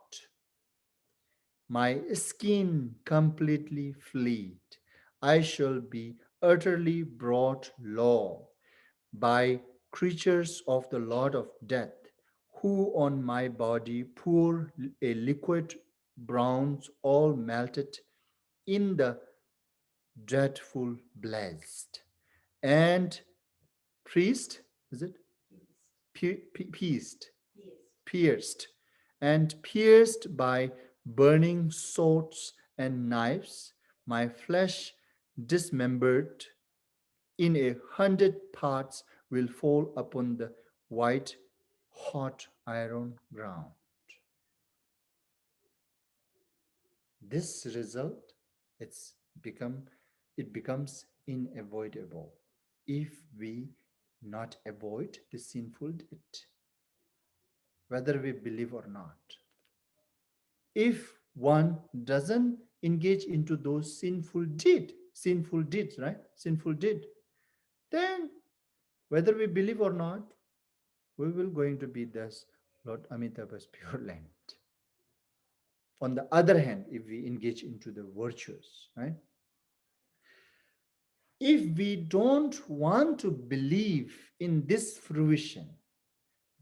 my skin completely fleet. I shall be utterly brought low by creatures of the Lord of Death, who on my body pour a liquid bronze all melted in the dreadful blast. And priest, is it? Pierced, pierced, and pierced by burning swords and knives, my flesh dismembered in 100 parts will fall upon the white hot iron ground. This result, it's become it becomes unavoidable if we not avoid the sinful deed, whether we believe or not. If one doesn't engage into those sinful deeds, right? Sinful deed, then whether we believe or not, we will going to be thus Lord Amitabha's pure land. On the other hand, if we engage into the virtues, right? If we don't want to believe in this fruition,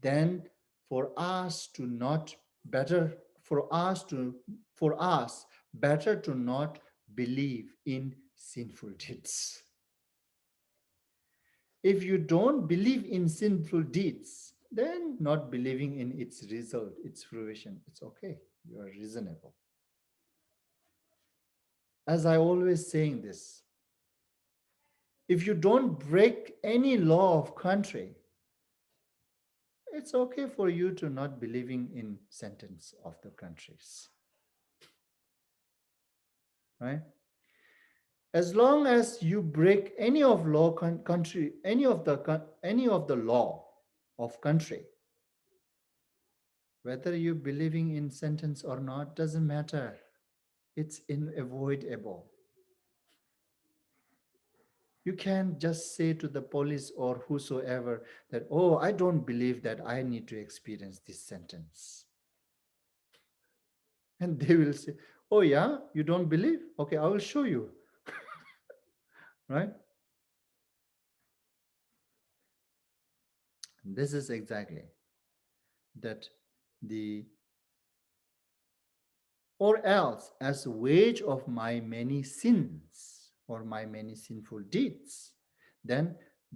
then for us to not better for us better to not believe in sinful deeds. If you don't believe in sinful deeds, then not believing in its result, its fruition, it's okay. You are reasonable. As I always saying this, if you don't break any law of country, it's okay for you to not believing in sentence of the countries, right? As long as you break any of law country, any of the law of country, whether you believing in sentence or not doesn't matter. It's unavoidable. You can't just say to the police or whosoever that, oh, I don't believe that I need to experience this sentence. And they will say, oh yeah, you don't believe? Okay, I will show you. Right? This is exactly that the or else as wage of my many sins or my many sinful deeds, then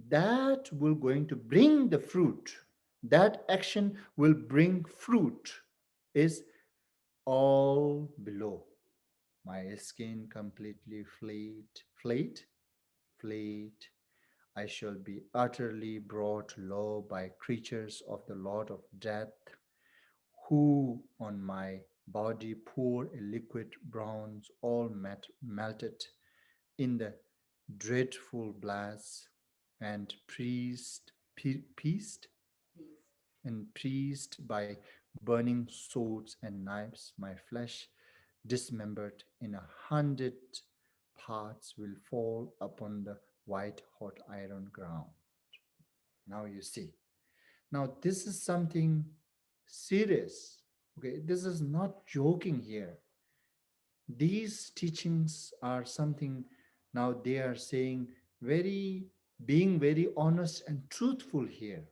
that will going to bring the fruit. That action will bring fruit is all below. My skin completely fleet. I shall be utterly brought low by creatures of the Lord of Death, who on my body pour a liquid bronze all melted in the dreadful blast, and pieced and priest by burning swords and knives, my flesh dismembered in 100 parts will fall upon the white hot iron ground. Now you see. Now this is something serious. Okay, this is not joking here. These teachings are something now they are saying very being very honest and truthful here.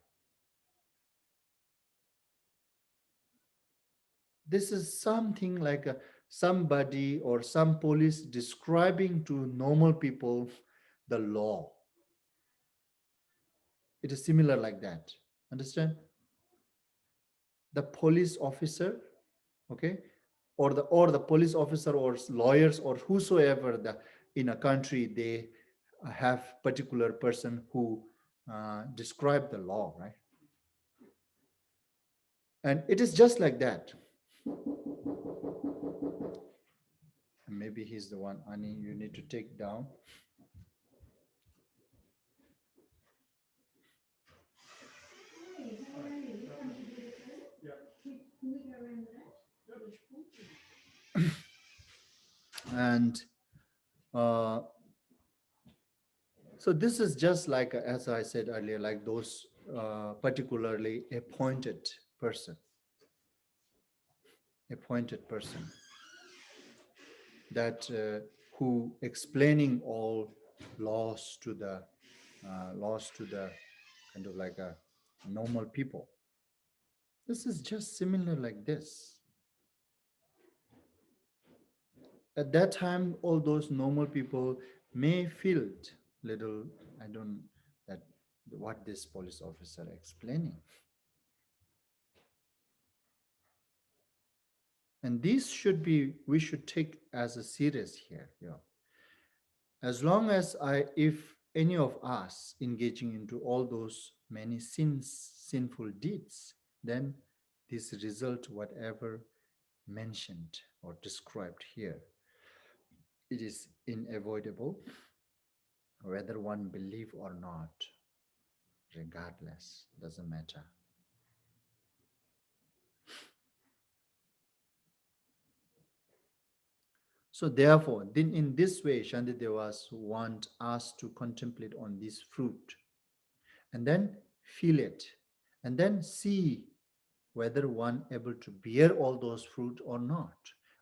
This is something like somebody or some police describing to normal people the law. It is similar like that. Understand? The police officer, okay, or the police officer or lawyers or whosoever in a country they have particular person who describe the law, right? And it is just like that. Maybe he's the one, Ani, you need to take down. Hey, how are you? You come to do the toilet? Can we go around that? And so this is just like, as I said earlier, like those particularly appointed person that who explaining all laws to the kind of like a normal people. This is just similar like this. At that time, all those normal people may feel little, I don't, that what this police officer explaining. And these should be, we should take as a serious here. Yeah. As long as if any of us engaging into all those many sinful deeds, then this result, whatever mentioned or described here, it is unavoidable, whether one believe or not, regardless, doesn't matter. So therefore, then in this way, Shantidevas want us to contemplate on this fruit and then feel it and then see whether one able to bear all those fruit or not,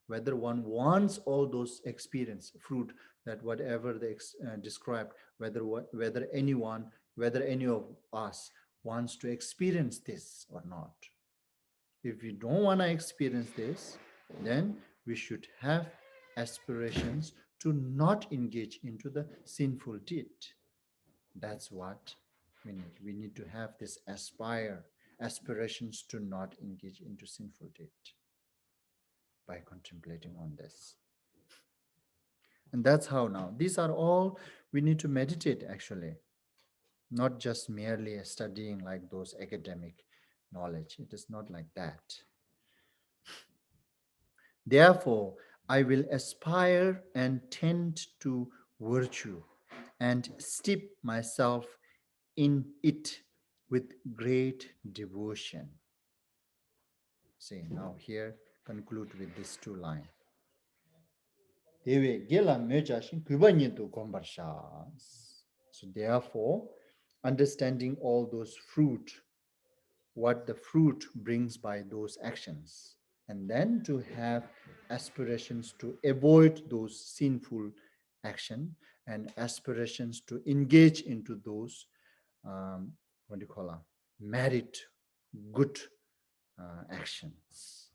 whether one wants all those experience fruit that whatever they described, whether anyone, whether any of us wants to experience this or not. If we don't want to experience this, then we should have aspirations to not engage into the sinful deed. That's what we need. We need to have this aspirations to not engage into sinful deed by contemplating on this. And that's how now. These are all we need to meditate actually, not just merely studying like those academic knowledge. It is not like that. Therefore, I will aspire and tend to virtue and steep myself in it with great devotion. See, now here conclude with these two lines. So therefore, understanding all those fruit, what the fruit brings by those actions, and then to have aspirations to avoid those sinful action and aspirations to engage into those what do you call merit good actions.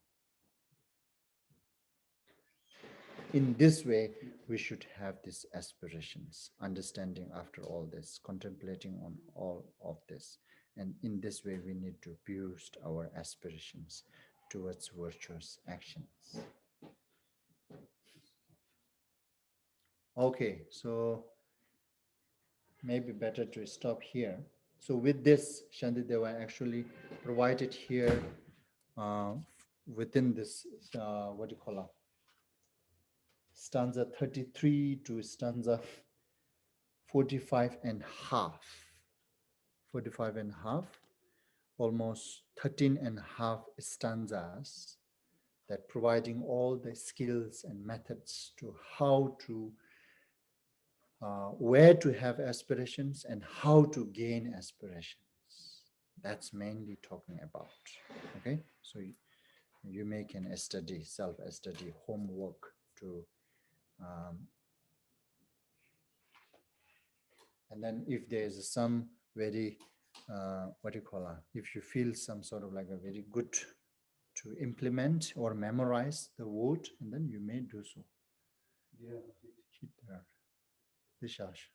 In this way, we should have these aspirations, understanding after all this, contemplating on all of this. And in this way, we need to boost our aspirations towards virtuous actions. Okay, so maybe better to stop here. So with this, Shantideva actually provided here within this, what do you call stanza 33 to stanza 45 and half. 45 and half, almost 13 and a half stanzas that providing all the skills and methods to how to, where to have aspirations and how to gain aspirations. That's mainly talking about. Okay, so you make an study, self-study, homework to, and then if there is some very, what do you call it? If you feel some sort of like a very good to implement or memorize the word, and then you may do so. Yeah, hit there. This shash.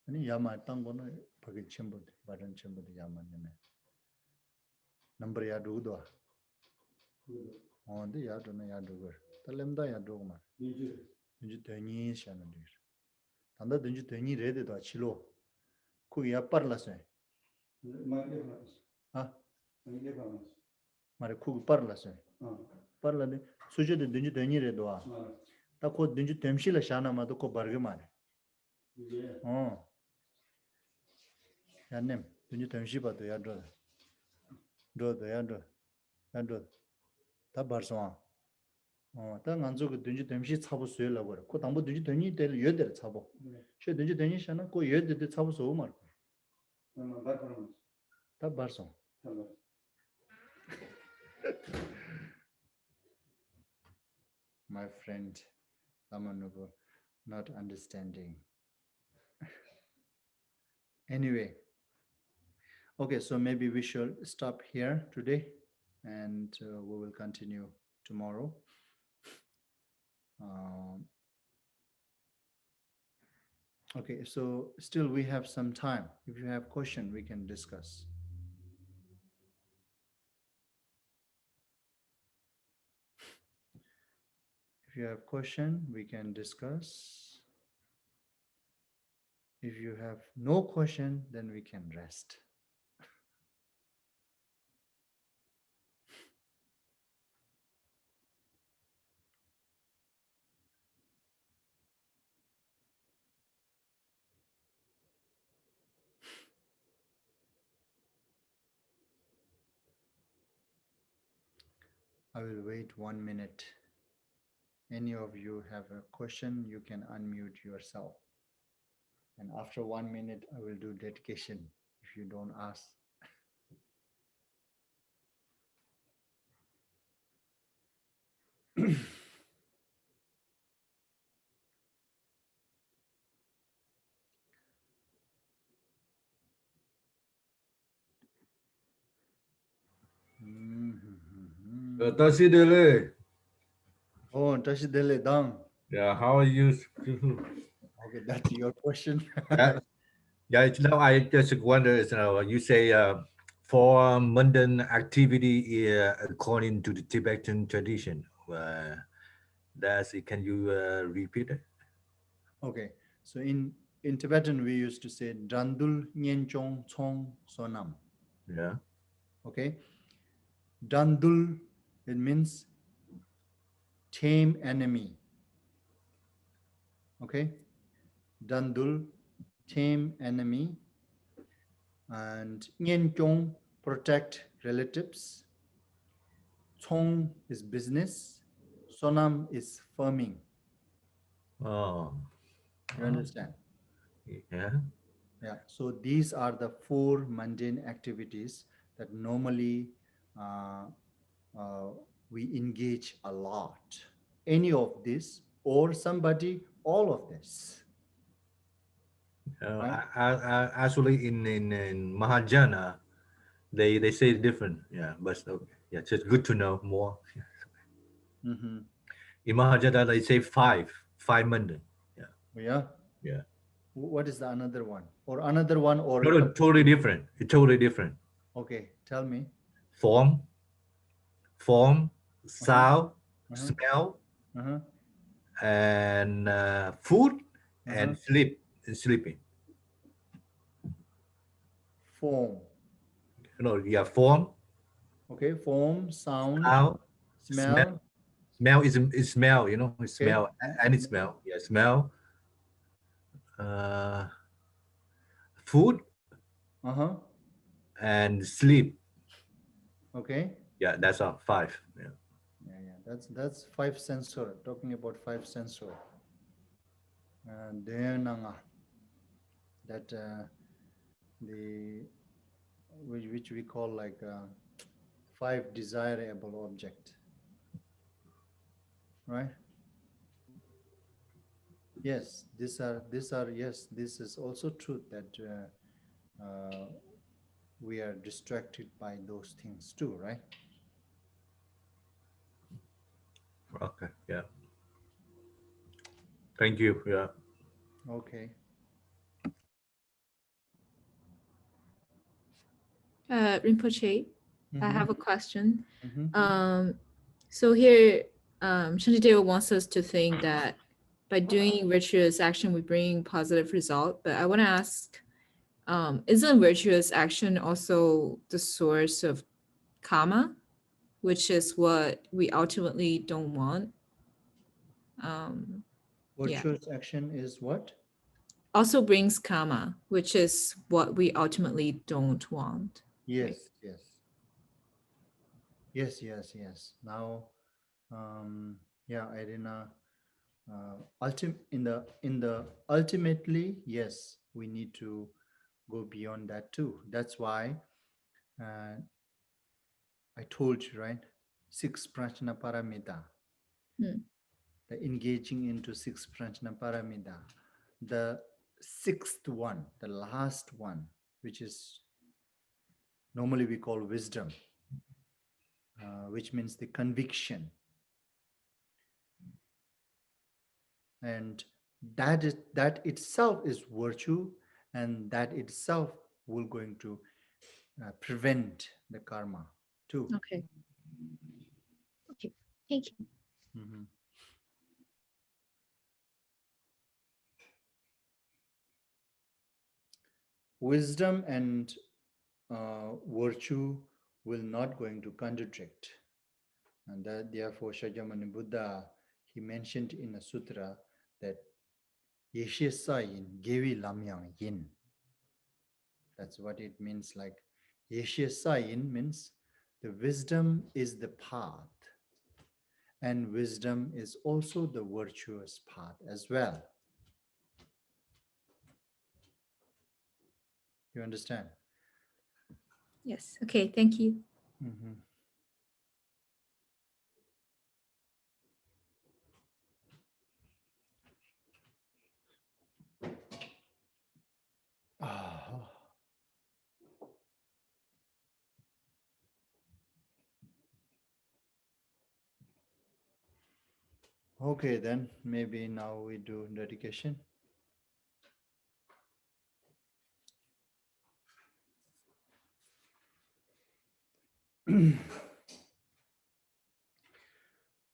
Ani yama tangono pagi chimbo, baran chimbo the yama neme. Number ya do do. On the yadu na yadu ver. The lemda yadu ma. Dunju teni shana dir. Tanda dunju teni rede do chilo. Ku ya parla se. Ah, mare ku parla se. Parla de suje de dunju teni redo a. Ta ko dunju temshi la shana ma to ko barge mare. Oh. Yanem dunju temshi ba do yadu. Do yadu. Yadu. Ta barso. 다 간주 든지 됨시 차부 수요라 그래. 그 당부 든지 되니 될 여들 차부. 쉐 든지 되니 샤나 그 여들 차부 수 말. 다 barso. My friend Ramanuga not understanding. Anyway. Okay, so maybe we should stop here today and we will continue tomorrow. Okay, so still we have some time. If you have question, we can discuss. If you have question, we can discuss. If you have no question, then we can rest. I will wait 1 minute. Any of you have a question, you can unmute yourself. And after 1 minute, I will do dedication if you don't ask. Tashi Dele. Oh, Tashi Dele Dang. Yeah, how are you? Okay, that's your question. Yeah, now I just wonder, you say for mundane activity according to the Tibetan tradition. Can you repeat it? Okay, so in Tibetan, we used to say Dandul Nyen Chong Chong Sonam. Yeah. Okay, Dandul, it means tame enemy. Okay, Dandul, tame enemy. And Nyen Chong, protect relatives. Chong is business. Sonam is farming. Oh. You understand? Yeah. Yeah. So these are the 4 mundane activities that normally we engage a lot. Any of this or somebody, all of this. Right? Actually, in Mahajana, they say different. Yeah, but okay. Yeah, just good to know more. Mm-hmm. In Mahajana, they say five mundane. Yeah. Yeah. Yeah. What is the another one? Or another one or Totally different. It's totally different. Okay, tell me. Form, sound, Uh-huh. smell, Uh-huh. and food, Uh-huh. and sleeping. Form. Yeah, form, Okay, form, sound, sound, smell. smell. Smell is smell. It's Okay. smell. Any smell. Yeah, smell. Uh, Food Uh-huh. and sleep. Okay. Yeah, that's all. 5. Yeah. Yeah. That's 5 sensor. Talking about 5 sensor. Then that the which we call like five desirable object, right? Yes, these are yes. This is also true that we are distracted by those things too, right? Okay. Yeah. Thank you. Yeah. Okay. Rinpoche, I Mm-hmm. have a question. Mm-hmm. Um, so here, Shantideva wants us to think that by doing virtuous action, we bring positive result. But I want to ask, isn't virtuous action also the source of karma, which is what we ultimately don't want? Um, yeah, Virtuous action is what? also brings karma, which is what we ultimately don't want, right? Yes, yes, yes. Now, yeah, Irina. In the ultimately, yes, we need to go beyond that too. That's why uh, I told you, right? Six prajna paramita, Hmm. the engaging into six prajna paramita. The sixth one, the last one, which is normally we call wisdom, which means the conviction, and that itself is virtue, and that itself will going to prevent the karma too. Okay. Okay. Thank you. Mhm. Wisdom and virtue will not going to contradict, and that therefore Shakyamuni Buddha, he mentioned in a sutra that Yeshe Sayin Gevi Lamyang Yin. That's what it means. Like Yeshe Sayin means the wisdom is the path, and wisdom is also the virtuous path as well. You understand? Yes. Okay. Thank you. Mhm. Ah, okay, then maybe now we do dedication.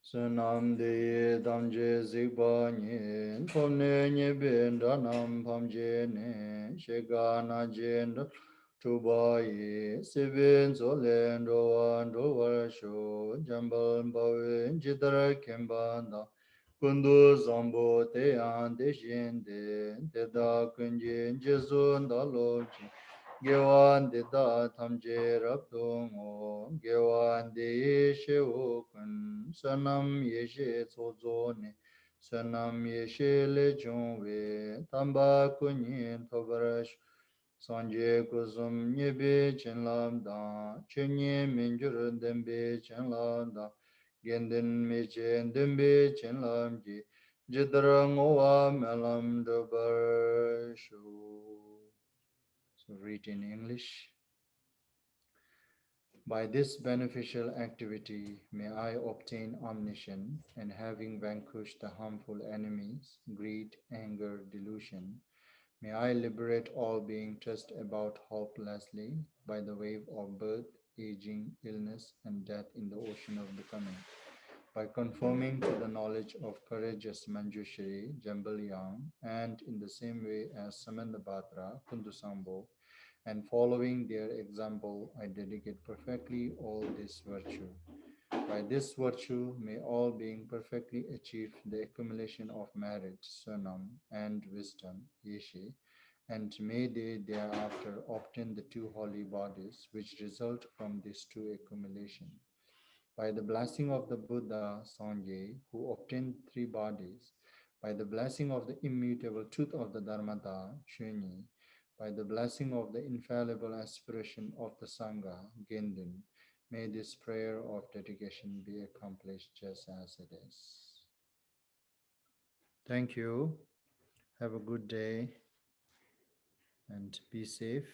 Sanam de damje zigba nyen, pomne nyeben danam pamje ne, shegana jenda tuba ye, seben zolen doan doar sho, jambal bawe jidara kembanda, kundu zambo te an de shende, te da kunjen jezun da loji, Gyewan de da tamje rabdo ngo, Gyewan de yeshe okun, Sanam yeshe tsozo ne, Sanam yeshe le chungwe, Tamba kunyin tobarash, Sanje kusum nyebe chenlam da, Chenye minjur dembe chenlam da, Gendin meche dembe chenlam ji, Jidra ngowa melam dabarshu. So read in English. By this beneficial activity, may I obtain omniscience, and having vanquished the harmful enemies, greed, anger, delusion, may I liberate all being tossed about hopelessly by the wave of birth, aging, illness, and death in the ocean of becoming. By conforming to the knowledge of courageous Manjushri, Jambalyang, and in the same way as Samandabhadra, Kundusambo, and following their example, I dedicate perfectly all this virtue. By this virtue, may all being perfectly achieve the accumulation of merit, sunam, and wisdom, yeshe, and may they thereafter obtain the two holy bodies which result from this two accumulation. By the blessing of the Buddha Sangye, who obtained three bodies, by the blessing of the immutable truth of the Dharmata Chunyi, By the blessing of the infallible aspiration of the Sangha, Gendin, may this prayer of dedication be accomplished just as it is. Thank you. Have a good day and be safe.